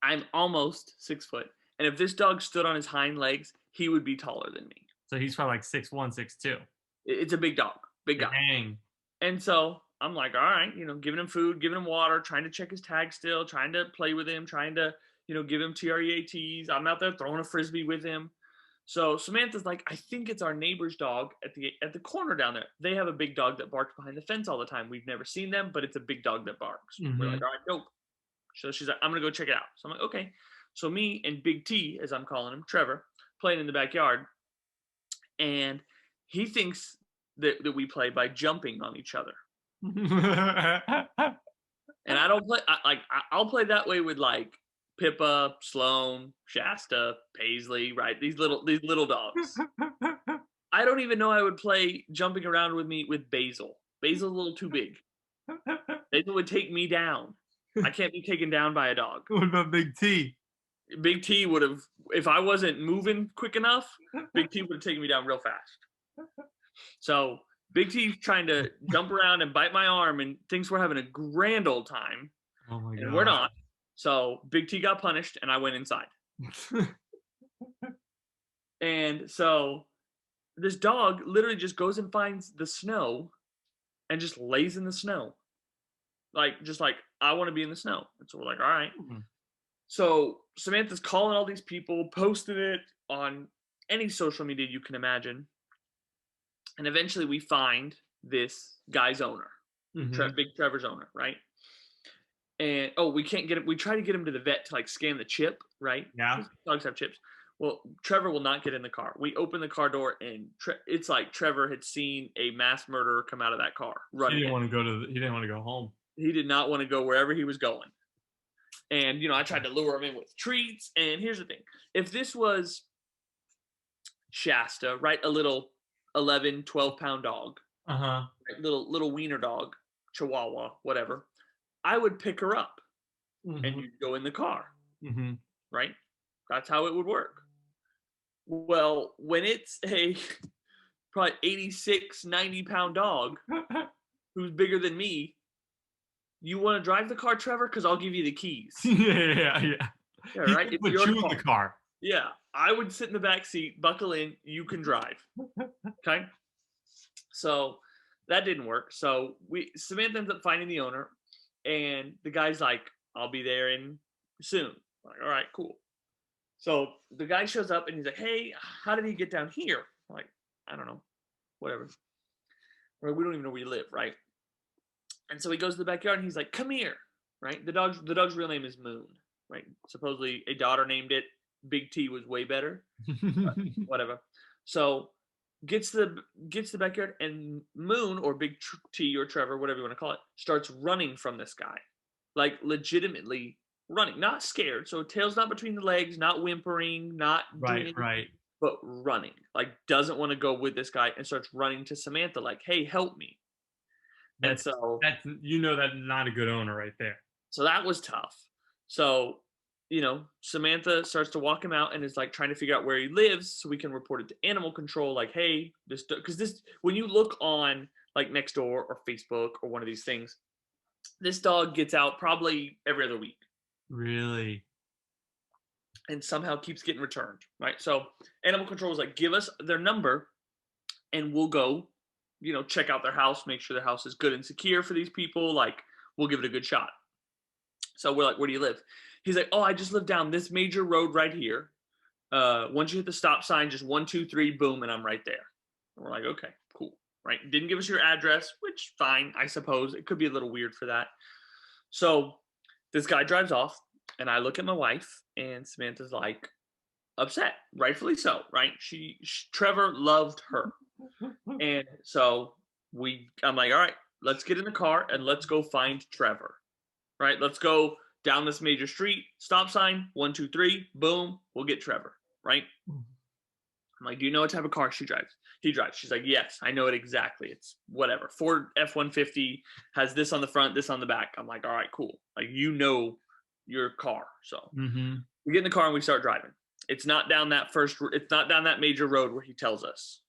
I'm almost 6 foot. And if this dog stood on his hind legs, he would be taller than me. So he's probably like 6'1", 6'2". It's a big dog. Big guy. Dang. And so I'm like, all right, giving him food, giving him water, trying to check his tag still, trying to play with him, trying to, give him TREATs. I'm out there throwing a Frisbee with him. So Samantha's like, I think it's our neighbor's dog at the corner down there. They have a big dog that barks behind the fence all the time. We've never seen them, but it's a big dog that barks. Mm-hmm. We're like, all right, nope. So she's like, I'm going to go check it out. So I'm like, okay. So me and Big T, as I'm calling him, Trevor, playing in the backyard. And he thinks that we play by jumping on each other. And I don't play, I'll play that way with like Pippa, Sloan, Shasta, Paisley, right? These little dogs. I don't even know I would play jumping around with me with Basil. Basil's a little too big. Basil would take me down. I can't be taken down by a dog. What about Big T? Big T would have, if I wasn't moving quick enough, Big T would have taken me down real fast. So Big T's trying to jump around and bite my arm and thinks we're having a grand old time. Oh my God. And we're not. So Big T got punished and I went inside. And so this dog literally just goes and finds the snow and just lays in the snow. Just like, I want to be in the snow. And so we're like, all right. Mm-hmm. So Samantha's calling all these people, posting it on any social media you can imagine. And eventually we find this guy's owner, Mm-hmm. Big Trevor's owner, right? And, we can't get him. We try to get him to the vet to like scan the chip, right? Yeah. Dogs have chips. Well, Trevor will not get in the car. We open the car door and it's like Trevor had seen a mass murderer come out of that car running. He didn't want to go home. He did not want to go wherever he was going. And, I tried to lure him in with treats. And here's the thing. If this was Shasta, right? A little 11, 12-pound dog. Uh-huh. Right? Little wiener dog, Chihuahua, whatever. I would pick her up Mm-hmm. and you'd go in the car. Mm-hmm. Right? That's how it would work. Well, when it's a probably 86, 90-pound dog who's bigger than me, you want to drive the car, Trevor? Because I'll give you the keys. Yeah, right? He put you in the car. Yeah, I would sit in the back seat, buckle in, you can drive. Okay? So that didn't work. So Samantha ends up finding the owner, and the guy's like, I'll be there in soon. I'm like, all right, cool. So the guy shows up and he's like, hey, how did he get down here? I'm like, I don't know. Whatever. Or we don't even know where you live, right? And so he goes to the backyard and he's like, come here, right? The dog's real name is Moon, right? Supposedly a daughter named it. Big T was way better. Whatever. So gets to the backyard, and Moon or Big T or Trevor, whatever you want to call it, starts running from this guy, like legitimately running, not scared. So tail's not between the legs, not whimpering, not doing Right, anything, right. but running, like doesn't want to go with this guy, and starts running to Samantha, like, "Hey, help me!" And That's that's that's not a good owner right there. so that was tough. So, Samantha starts to walk him out and is like trying to figure out where he lives so we can report it to animal control. Like, hey, because when you look on like Nextdoor or Facebook or one of these things, this dog gets out probably every other week Really? and somehow keeps getting returned, right? So, animal control is like, give us their number and we'll go, check out their house, make sure their house is good and secure for these people. Like, we'll give it a good shot. So we're like, where do you live? He's like, oh, I just live down this major road right here. Once you hit the stop sign, just 1, 2, 3, boom, and I'm right there. And we're like, okay, cool. Right? Didn't give us your address, which fine, I suppose. It could be a little weird for that. So this guy drives off, and I look at my wife, and Samantha's like upset, rightfully so, right? Trevor loved her. And so I'm like, all right, let's get in the car and let's go find Trevor. Right? Let's go down this major street, stop sign, 1, 2, 3, boom, we'll get Trevor. Right? I'm like, do you know what type of car she drives? He drives. She's like, yes, I know it exactly. It's whatever. Ford F-150 has this on the front, this on the back. I'm like, all right, cool. Like, your car. So we get in the car and we start driving. It's not down that major road where he tells us.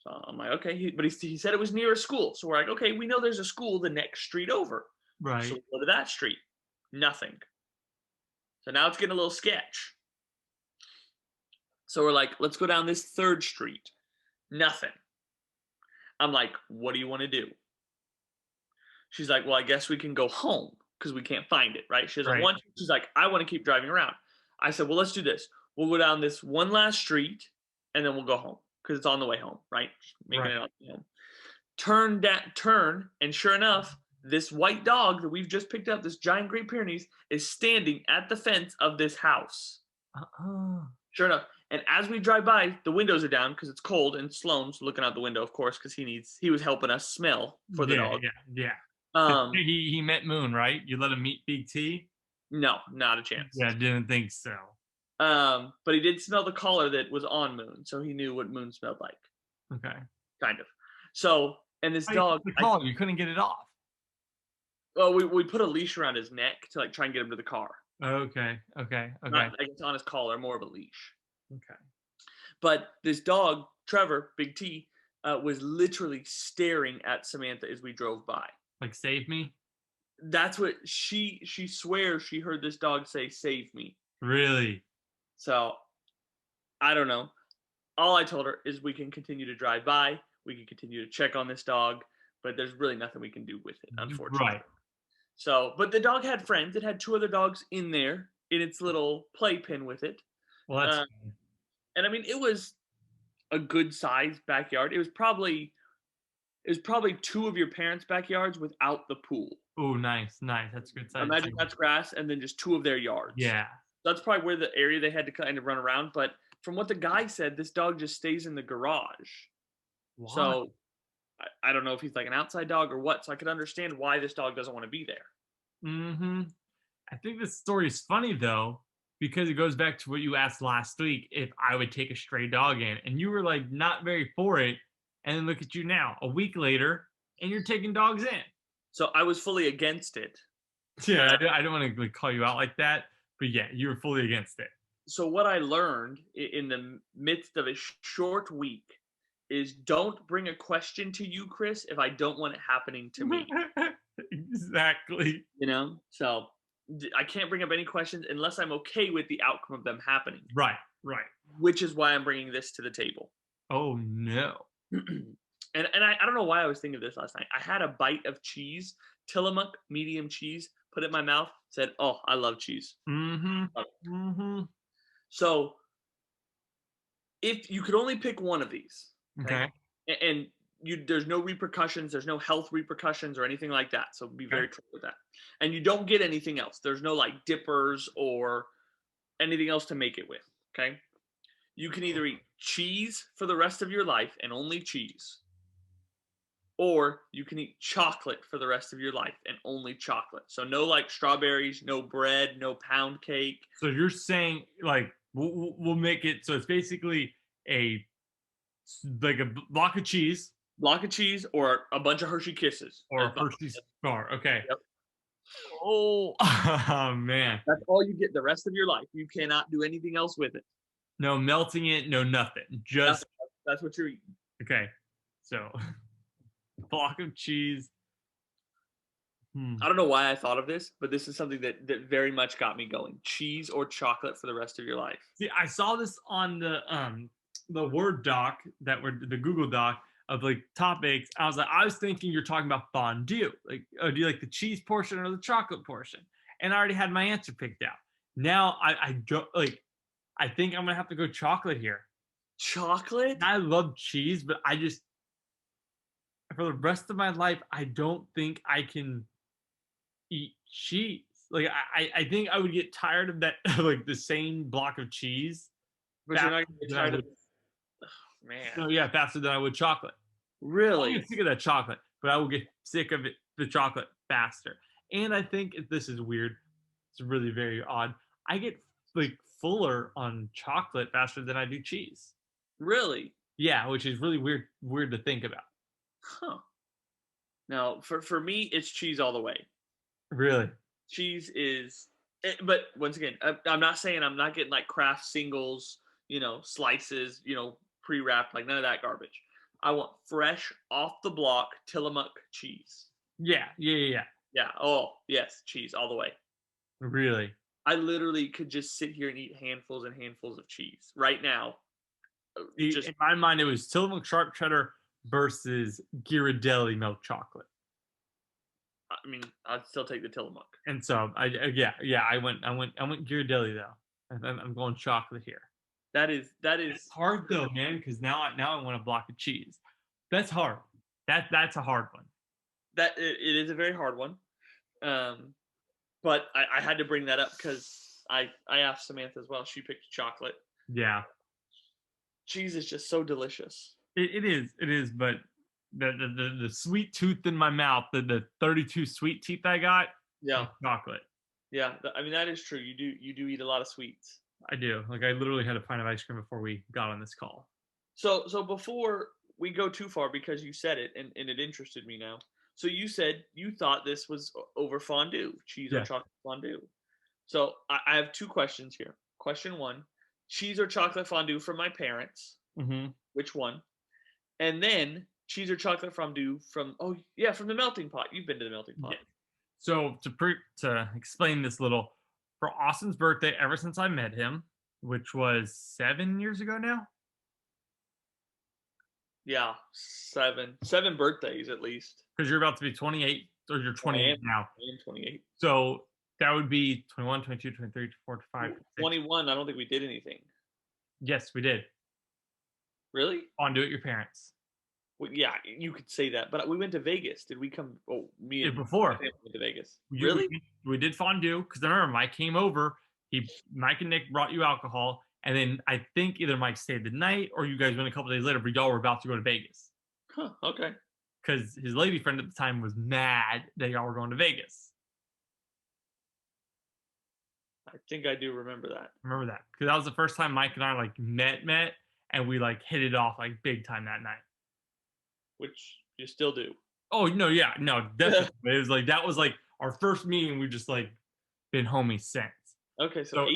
So I'm like, okay, but he said it was near a school. So we're like, okay, we know there's a school the next street over. Right. So we go to that street. Nothing. So now it's getting a little sketch. So we're like, let's go down this third street. Nothing. I'm like, what do you want to do? She's like, well, I guess we can go home because we can't find it, right? She doesn't Right. want to. She's like, I want to keep driving around. I said, well, let's do this. We'll go down this one last street and then we'll go home because it's on the way home, right? Making Right. it on the way home. Turn, and sure enough, this white dog that we've just picked up, this giant Great Pyrenees, is standing at the fence of this house. Sure enough. And as we drive by, the windows are down because it's cold, and Sloan's looking out the window, of course, because he was helping us smell for the dog. Yeah. Um, He met Moon, right? You let him meet Big T? no, not a chance. Yeah, didn't think so. But he did smell the collar that was on Moon, so he knew what Moon smelled like. Okay. Kind of. So, and this dog, The collar, you couldn't get it off. well, we put a leash around his neck to like try and get him to the car. Okay. Not, I guess, on his collar, more of a leash. Okay. But this dog, Trevor, Big T, was literally staring at Samantha as we drove by. Like, save me? That's what she swears she heard this dog say, save me. Really? So, I don't know. All I told her is we can continue to drive by. We can continue to check on this dog. But there's really nothing we can do with it, unfortunately. Right. So, but the dog had friends. It had 2 other dogs in there in its little playpen with it. Well, that's fine. And I mean, it was a good sized backyard. It was probably 2 of your parents' backyards without the pool. Oh, nice. That's good size. Imagine that's grass and then just 2 of their yards. Yeah. That's probably where the area they had to kind of run around. But from what the guy said, this dog just stays in the garage. Why? So I don't know if he's like an outside dog or what. So I could understand why this dog doesn't want to be there. I think this story is funny though, because it goes back to what you asked last week, if I would take a stray dog in, and you were like not very for it, and then look at you now, a week later, and you're taking dogs in. So I was fully against it. Yeah, I don't want to like call you out like that, but yeah, you were fully against it. So what I learned in the midst of a short week is don't bring a question to you, Chris, if I don't want it happening to me. Exactly. So I can't bring up any questions unless I'm okay with the outcome of them happening. Right. Which is why I'm bringing this to the table. Oh no. And I don't know why I was thinking of this last night. I had a bite of cheese, Tillamook medium cheese, put it in my mouth, said, oh, I love cheese. So if you could only pick one of these, Okay. and there's no repercussions, there's no health repercussions or anything like that. So be very careful with that. And you don't get anything else. There's no like dippers or anything else to make it with. Okay. You can either eat cheese for the rest of your life and only cheese, or you can eat chocolate for the rest of your life and only chocolate. So no like strawberries, no bread, no pound cake. So you're saying like we'll make it so it's basically a like a block of cheese Block of cheese or a bunch of Hershey Kisses. or a Hershey's bar. Okay. Yep. Oh, oh man. That's all you get the rest of your life. You cannot do anything else with it. No melting it, no nothing. Just That's what you're eating. okay. So block of cheese. I don't know why I thought of this, but this is something that very much got me going. Cheese or chocolate for the rest of your life. See, I saw this on the Word doc that were the Google doc of like topics. I was thinking you're talking about fondue. Like, oh, do you like the cheese portion or the chocolate portion? And I already had my answer picked out. Now I don't like. I think I'm gonna have to go chocolate here. Chocolate? I love cheese, but I just for the rest of my life, I don't think I can eat cheese. Like I think I would get tired of that like the same block of cheese. But you're not gonna get tired of man. No, yeah, faster than I would chocolate. I'll Really? get sick of that chocolate, but I will get sick of it, the chocolate faster. And I think this is weird. It's really very odd. I get like fuller on chocolate faster than I do cheese. Really? Yeah, which is really weird to think about. Huh. Now, for me, it's cheese all the way. Really? Cheese is, but once again, I'm not saying I'm not getting like Kraft singles, slices, pre-wrapped, like none of that garbage. I want fresh, off the block Tillamook cheese. Yeah. Yeah. Oh, yes, cheese all the way. Really? I literally could just sit here and eat handfuls and handfuls of cheese right now. In my mind, it was Tillamook sharp cheddar versus Ghirardelli milk chocolate. I mean, I'd still take the Tillamook. And so I went Ghirardelli though. I'm going chocolate here. That is It's hard though, man, because now I want a block of cheese. That's hard. That's a hard one. That it is a very hard one. But I had to bring that up because I asked Samantha as well. She picked chocolate. Yeah. Cheese is just so delicious. It is, but the sweet tooth in my mouth, the 32 sweet teeth I got, Yeah. Chocolate. Yeah, I mean that is true. You do eat a lot of sweets. I do. Like I literally had a pint of ice cream before we got on this call. So before we go too far, because you said it and it interested me now. So you said you thought this was over fondue, cheese or chocolate fondue. So I have two questions here. Question one, cheese or chocolate fondue from my parents. Mm-hmm. Which one? And then cheese or chocolate fondue from from the melting pot. You've been to the melting pot. Yeah. So to explain this little, for Austin's birthday, ever since I met him, which was 7 years ago now. Yeah, seven birthdays at least. Because you're about to be 28, or you're 28 now. I am 28. So that would be 21, 22, 23, 24, 25. 21, I don't think we did anything. Yes, we did. Really? Fondue at your parents. Well, yeah, you could say that. But we went to Vegas. Did we come? Oh, me and before. my family went to Vegas. You- Really? We did fondue because I remember Mike came over. Mike and Nick brought you alcohol, and then I think either Mike stayed the night or you guys went a couple days later. But y'all were about to go to Vegas Huh, okay. because his lady friend at the time was mad that y'all were going to Vegas. I think I do remember that. Remember that because that was the first time Mike and I like met, and we like hit it off like big time that night. Which you still do. Oh no, yeah, no, definitely. It was like that was like our first meeting. We've just like been homies since. Okay, so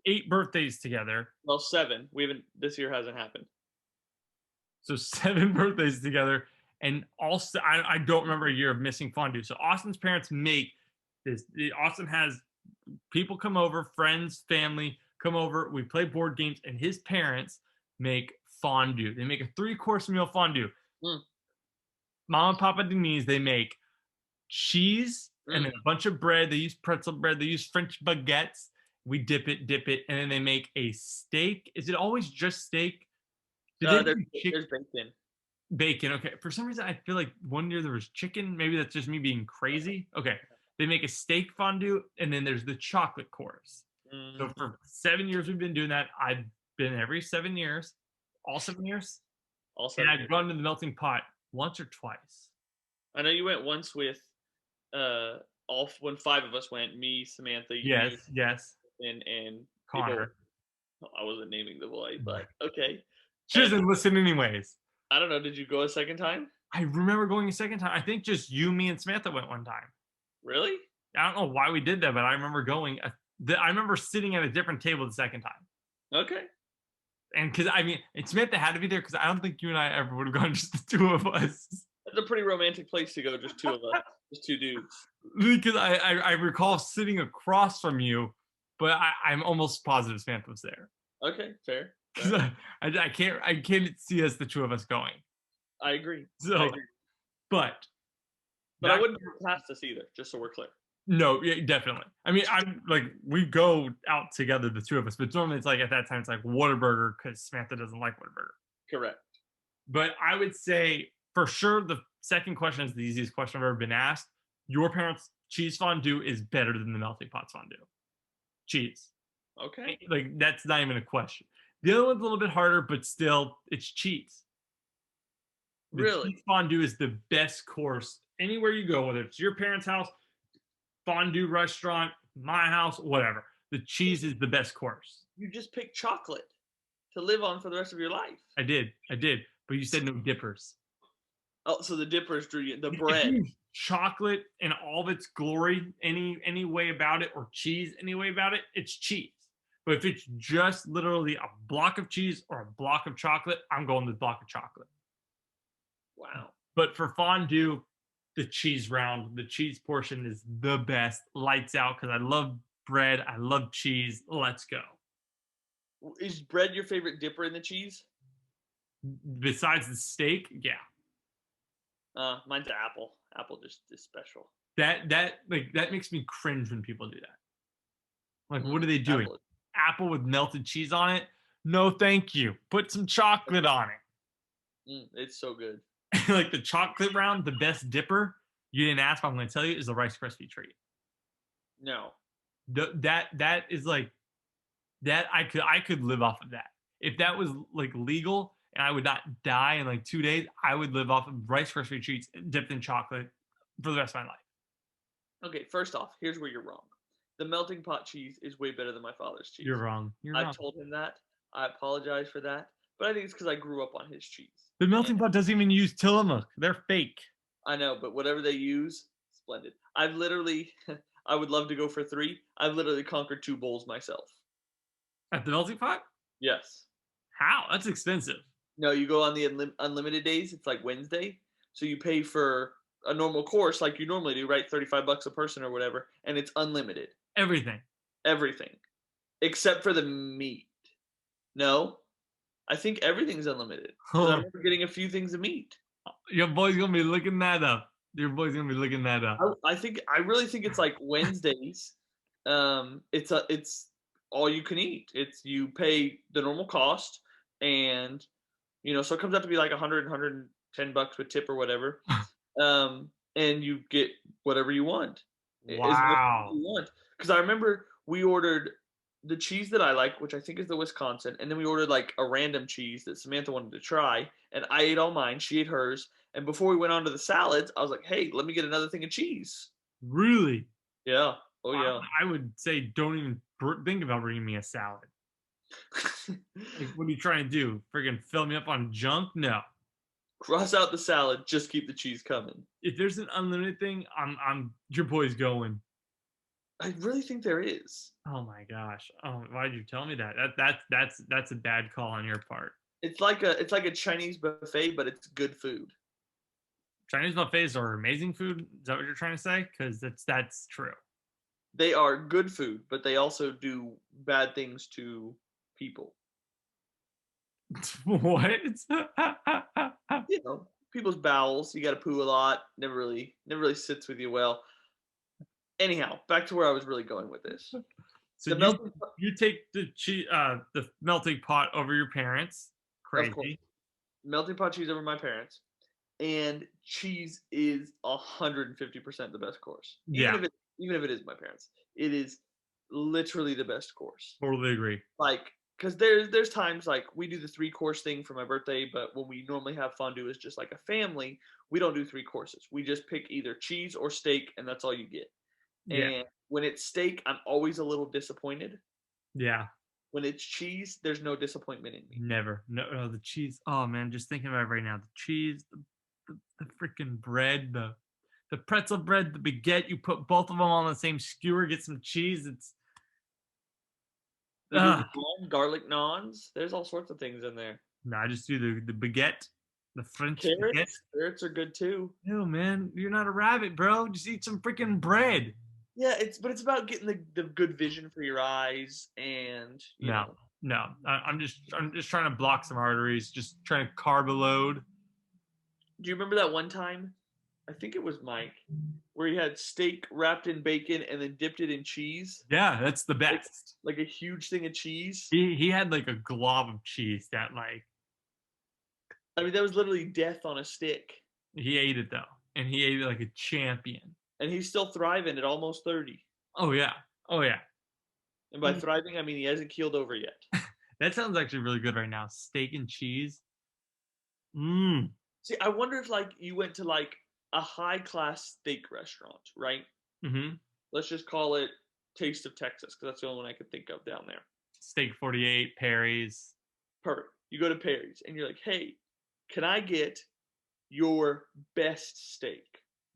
eight birthdays together. Well, 7. We haven't. This year hasn't happened. So 7 birthdays together, and also I don't remember a year of missing fondue. So Austin's parents make this. Austin has people come over, friends, family come over. We play board games, and his parents make fondue. They make a 3-course meal fondue. Mama and Papa Denise, they make cheese and then a bunch of bread. They use pretzel bread. They use French baguettes. We dip it, and then they make a steak. Is it always just steak? There's bacon. Bacon, okay. For some reason, I feel like one year there was chicken. Maybe that's just me being crazy. Okay. They make a steak fondue, and then there's the chocolate course. So for 7 years we've been doing that. I've been every 7 years. all 7 years, All and 7 I've years. gone to the melting pot once or twice. I know you went once with when 5 of us went, me, Samantha, you, Yes, and people. Connor. I wasn't naming the boy, but okay. She And doesn't listen anyways. I don't know. Did you go a second time? I remember going a second time. I think just you, me, and Samantha went one time. Really? I don't know why we did that, but I remember going. I remember sitting at a different table the second time. Okay. And because I mean, and Samantha had to be there because I don't think you and I ever would have gone just the two of us. That's a pretty romantic place to go. Just 2 of us, just 2 dudes. Because I recall sitting across from you, but I'm almost positive Samantha was there. Okay, fair. 'Cause I can't see us the two of us going. I agree. So, I agree. but But I that- wouldn't put past us either, just so we're clear. no, yeah, definitely. I mean, I'm like we go out together, the two of us, but normally it's like at that time it's like Whataburger because Samantha doesn't like Whataburger. Correct. But I would say for sure the second question is the easiest question I've ever been asked. Your parents' cheese fondue is better than the melting pot fondue. Cheese. Okay. Like that's not even a question. The other one's a little bit harder, but still, it's cheese. The Really? cheese fondue is the best course anywhere you go, whether it's your parents' house, fondue restaurant, my house, whatever. The cheese is the best course. You just picked chocolate to live on for the rest of your life. I did, but you said no dippers. Oh, so the dippers drew you. The If bread. you use chocolate in all of its glory, any way about it, or cheese any way about it, it's cheese. But if it's just literally a block of cheese or a block of chocolate, I'm going with block of chocolate. Wow. But for fondue, the cheese round, the cheese portion is the best. Lights out because I love bread. I love cheese. Let's go. Is bread your favorite dipper in the cheese? Besides the steak, yeah. Mine's apple. Apple just is special. That makes me cringe when people do that. Like, what are they doing? Apple with melted cheese on it? No, thank you. Put some chocolate on it. It's so good. Like the chocolate round, the best dipper. You didn't ask, but I'm going to tell you is the Rice Krispie treat. No. That is like that. I could live off of that if that was like legal and I would not die in like 2 days. I would live off of Rice Krispie treats dipped in chocolate for the rest of my life. Okay, first off, here's where you're wrong. The melting pot cheese is way better than my father's cheese. You're wrong. I've told him that. I apologize for that. But I think it's because I grew up on his cheese. The melting pot doesn't even use Tillamook. They're fake. I know, but whatever they use, splendid. I've literally, I would love to go for 3. I've literally conquered 2 bowls myself. At the melting pot? Yes. How? That's expensive. No, you go on the unlimited days. It's like Wednesday. So you pay for a normal course like you normally do, right? $35 a person or whatever. And it's unlimited. Everything. Everything. Except for the meat. No. I think everything's unlimited. I remember getting a few things of meat. Your boy's going to be looking that up. I really think it's like Wednesdays. It's all you can eat. It's you pay the normal cost, and so it comes out to be like $110 with tip or whatever. And you get whatever you want. Wow. Because I remember we ordered the cheese that I like, which I think is the Wisconsin, and then we ordered like a random cheese that Samantha wanted to try, and I ate all mine. She ate hers. And before we went on to the salads, I was like, hey, let me get another thing of cheese. Really? Yeah. Oh, yeah. I would say don't even think about bringing me a salad. Like, what are you trying to do? Friggin' fill me up on junk? No. Cross out the salad. Just keep the cheese coming. If there's an unlimited thing, I'm your boy's going. I really think there is. Oh my gosh. Oh, why did you tell me that? That's a bad call on your part. It's like a Chinese buffet, but it's good food. Chinese buffets are amazing food. Is that what you're trying to say? Because that's true. They are good food, but they also do bad things to people. What? People's bowels. You got to poo a lot. Never really sits with you well. Anyhow, back to where I was really going with this. So you take the melting pot over your parents. Crazy. Melting pot cheese over my parents. And cheese is 150% the best course. Even if it is my parents. It is literally the best course. Totally agree. Like, because there's times like we do the 3-course thing for my birthday, but when we normally have fondue as just like a family, we don't do 3 courses. We just pick either cheese or steak, and that's all you get. Yeah. And when it's steak, I'm always a little disappointed. Yeah. When it's cheese, there's no disappointment in me. Never. No, the cheese. Oh man, just thinking about it right now. The cheese, the freaking bread, the pretzel bread, the baguette. You put both of them on the same skewer, get some cheese. It's We do naan, garlic naans. There's all sorts of things in there. no, I just do the baguette, the French baguette. Carrots are good too. No, man, you're not a rabbit, bro. Just eat some freaking bread. Yeah, it's about getting the good vision for your eyes, and you know. No, I'm just trying to block some arteries, just trying to carb a load. Do you remember that one time? I think it was Mike, where he had steak wrapped in bacon and then dipped it in cheese. Yeah, that's the best. Like a huge thing of cheese. He had like a glob of cheese that like I mean, that was literally death on a stick. he ate it though, and he ate it like a champion. And he's still thriving at almost 30. Oh yeah, oh yeah. And by thriving, I mean he hasn't keeled over yet. That sounds actually really good right now. Steak and cheese. See, I wonder if like you went to like a high-class steak restaurant, right? Mm-hmm. Let's just call it Taste of Texas, because that's the only one I could think of down there. Steak 48, Perry's. Perfect. You go to Perry's and you're like, hey, can I get your best steak,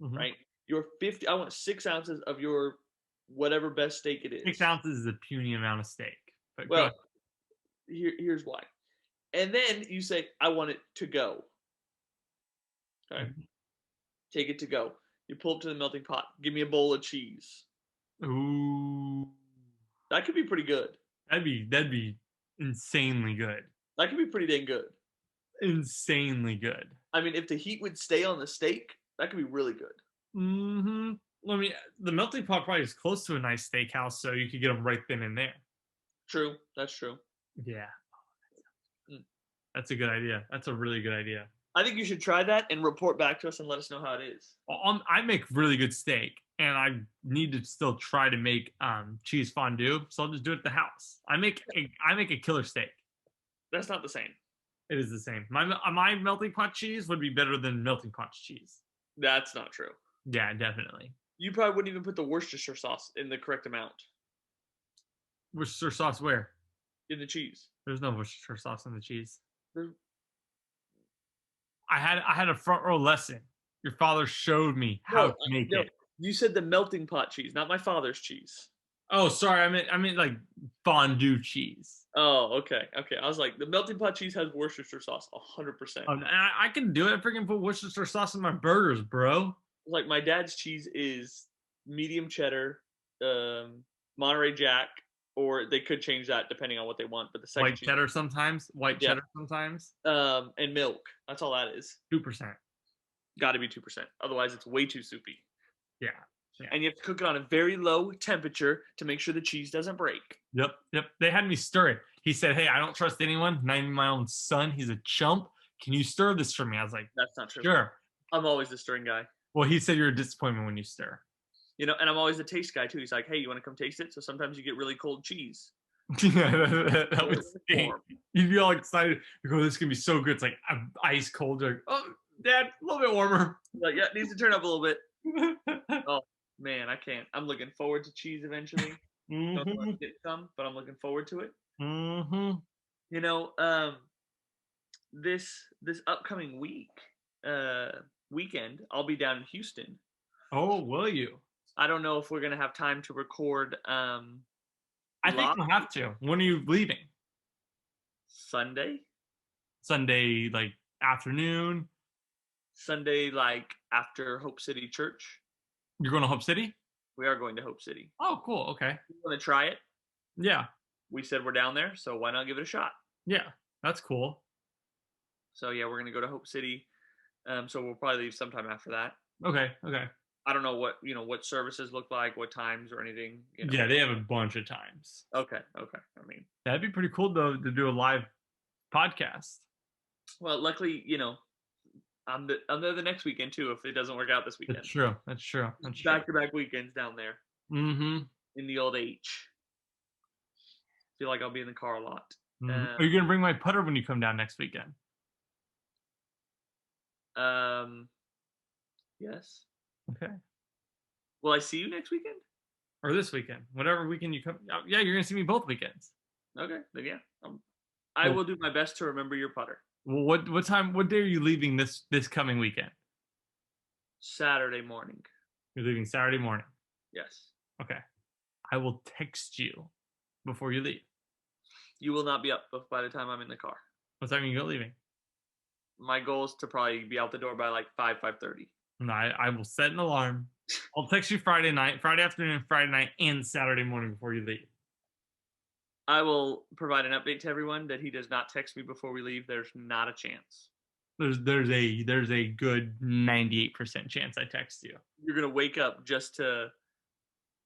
right? Your 50, I want 6 ounces of your whatever best steak it is. 6 ounces is a puny amount of steak. But well, here's why. And then you say, I want it to go. Okay. Take it to go. You pull up to the melting pot. Give me a bowl of cheese. Ooh. That could be pretty good. That'd be insanely good. That could be pretty dang good. Insanely good. I mean, if the heat would stay on the steak, that could be really good. Mm-hmm. I mean, the melting pot probably is close to a nice steakhouse, so you could get them right then and there. True. That's true. Yeah. That's a good idea. That's a really good idea. I think you should try that and report back to us and let us know how it is. I make really good steak, and I need to still try to make cheese fondue, so I'll just do it at the house. I make a killer steak. That's not the same. It is the same. My melting pot cheese would be better than melting pot cheese. That's not true. Yeah, definitely. You probably wouldn't even put the Worcestershire sauce in the correct amount. Worcestershire sauce where? In the cheese. There's no Worcestershire sauce in the cheese. There's... I had a front row lesson. Your father showed me how to make it. You said the melting pot cheese, not my father's cheese. Oh, sorry. I meant like fondue cheese. Oh, okay. I was like, the melting pot cheese has Worcestershire sauce, 100%. Oh, I can do it. I freaking put Worcestershire sauce in my burgers, bro. Like my dad's cheese is medium cheddar, Monterey Jack, or they could change that depending on what they want. But the second white cheddar sometimes, cheddar sometimes, and milk. That's all that is. 2%. Got to be 2%. Otherwise, it's way too soupy. Yeah. And you have to cook it on a very low temperature to make sure the cheese doesn't break. Yep. They had me stir it. He said, "Hey, I don't trust anyone. Not even my own son. He's a chump. Can you stir this for me?" I was like, "That's not true." Sure. I'm always the stirring guy. Well, he said you're a disappointment when you stir. You know, and I'm always the taste guy too. He's like, "Hey, you want to come taste it?" So sometimes you get really cold cheese. Yeah, that was stink. You'd be all excited. You go, "This is gonna be so good." It's like ice cold. You're like, "Oh, Dad, a little bit warmer." Like, yeah, it needs to turn up a little bit. Oh man, I can't. I'm looking forward to cheese eventually. Don't know when to get some, but I'm looking forward to it. Mm-hmm. You know, this upcoming weekend, I'll be down in Houston. Oh, will you? I don't know if we're gonna have time to record. I think we'll have to. When are you leaving? Sunday, like afternoon. Sunday, like after Hope City Church. You're going to Hope City? We are going to Hope City. Oh, cool. Okay. You want to try it? Yeah. We said we're down there, so why not give it a shot? Yeah, that's cool. So yeah, we're gonna go to Hope City. So we'll probably leave sometime after that. Okay. I don't know what services look like, what times or anything. Yeah, they have a bunch of times. Okay. I mean, that'd be pretty cool though to do a live podcast. Well, luckily, I'm there the next weekend too. If it doesn't work out this weekend, That's true. Back-to-back weekends down there. Mm-hmm. In the old H. Feel like I'll be in the car a lot. Are you gonna bring my putter when you come down next weekend? Yes. Okay. Will I see you next weekend? Or this weekend, whatever weekend you come. Yeah, you're gonna see me both weekends. Okay, then yeah. I Well, will do my best to remember your putter. well, what time? What day are you leaving this coming weekend? Saturday morning. You're leaving Saturday morning. Yes. Okay. I will text you before you leave. You will not be up by the time I'm in the car. What time are you leaving? My goal is to probably be out the door by like 5:30. No, I will set an alarm. I'll text you Friday night, Friday afternoon, Friday night, and Saturday morning before you leave. I will provide an update to everyone that he does not text me before we leave. There's not a chance. There's a good 98% chance I text you. You're gonna wake up just to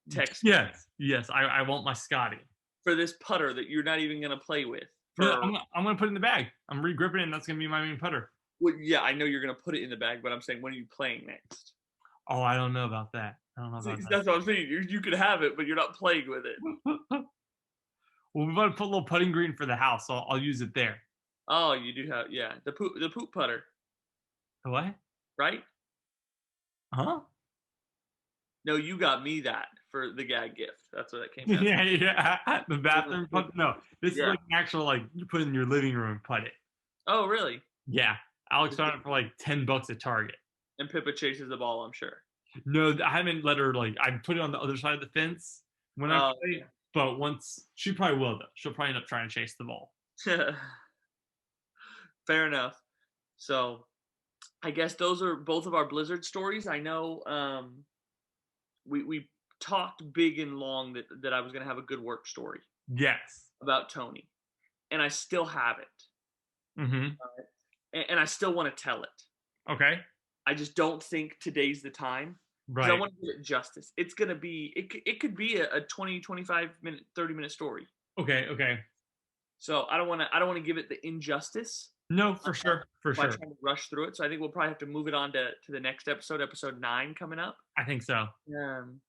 text me Yes. I want my Scotty. for this putter that you're not even gonna play with. No, I'm gonna put it in the bag. I'm re-gripping it, and that's gonna be my main putter. Well, yeah, I know you're gonna put it in the bag, but I'm saying, when are you playing next? Oh, I don't know about that. See, that's what I'm saying. You could have it, but you're not playing with it. Well, we want to put a little putting green for the house, so I'll use it there. Oh, you do have, yeah, the poop putter, What? right? Huh? No, you got me that for the gag gift. That's what it came out. Yeah. The bathroom putt. No, this is Yeah. like an actual, like, you put it in your living room and putt it. Oh, really? Yeah. Alex found it for like $10 at Target. And Pippa chases the ball, I'm sure. No, I haven't let her, like, I put it on the other side of the fence when I play, but once, she probably will, though. She'll probably end up trying to chase the ball. Fair enough. So I guess those are both of our Blizzard stories. I know we talked big and long that I was going to have a good work story Yes. about Tony, and I still have it. Mm-hmm. And I still want to tell it. Okay. I just don't think today's the time. Right. I want to give it justice. It's going to be, it could be a 20, 25 minute, 30-minute story. Okay. So I don't want to give it the injustice. No, for sure. By trying to rush through it. So I think we'll probably have to move it on to the next episode, episode 9 coming up. I think so.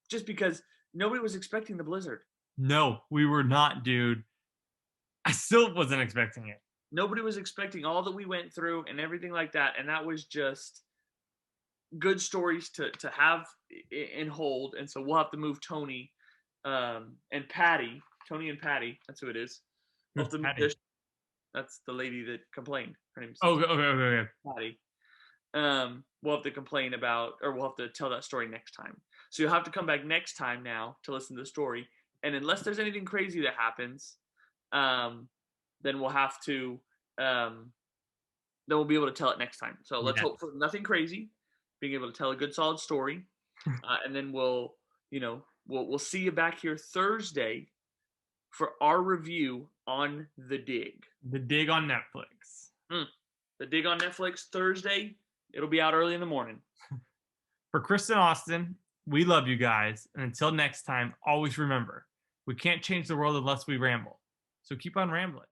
Just because nobody was expecting the blizzard. No, we were not, dude. I still wasn't expecting it. Nobody was expecting all that we went through and everything like that. And that was just good stories to have and hold. And so we'll have to move Tony and Patty. Tony and Patty. That's who it is. We'll have to move this. That's the lady that complained. Her name's Okay. Patty. We'll have to complain about, or we'll have to tell that story next time. So you'll have to come back next time now to listen to the story. And unless there's anything crazy that happens, then we'll have to, then we'll be able to tell it next time. So let's hope for nothing crazy, being able to tell a good solid story. And then we'll see you back here Thursday for our review on The Dig. The Dig on Netflix. The Dig on Netflix Thursday. It'll be out early in the morning. For Chris and Austin, we love you guys. And until next time, always remember, we can't change the world unless we ramble. So keep on rambling.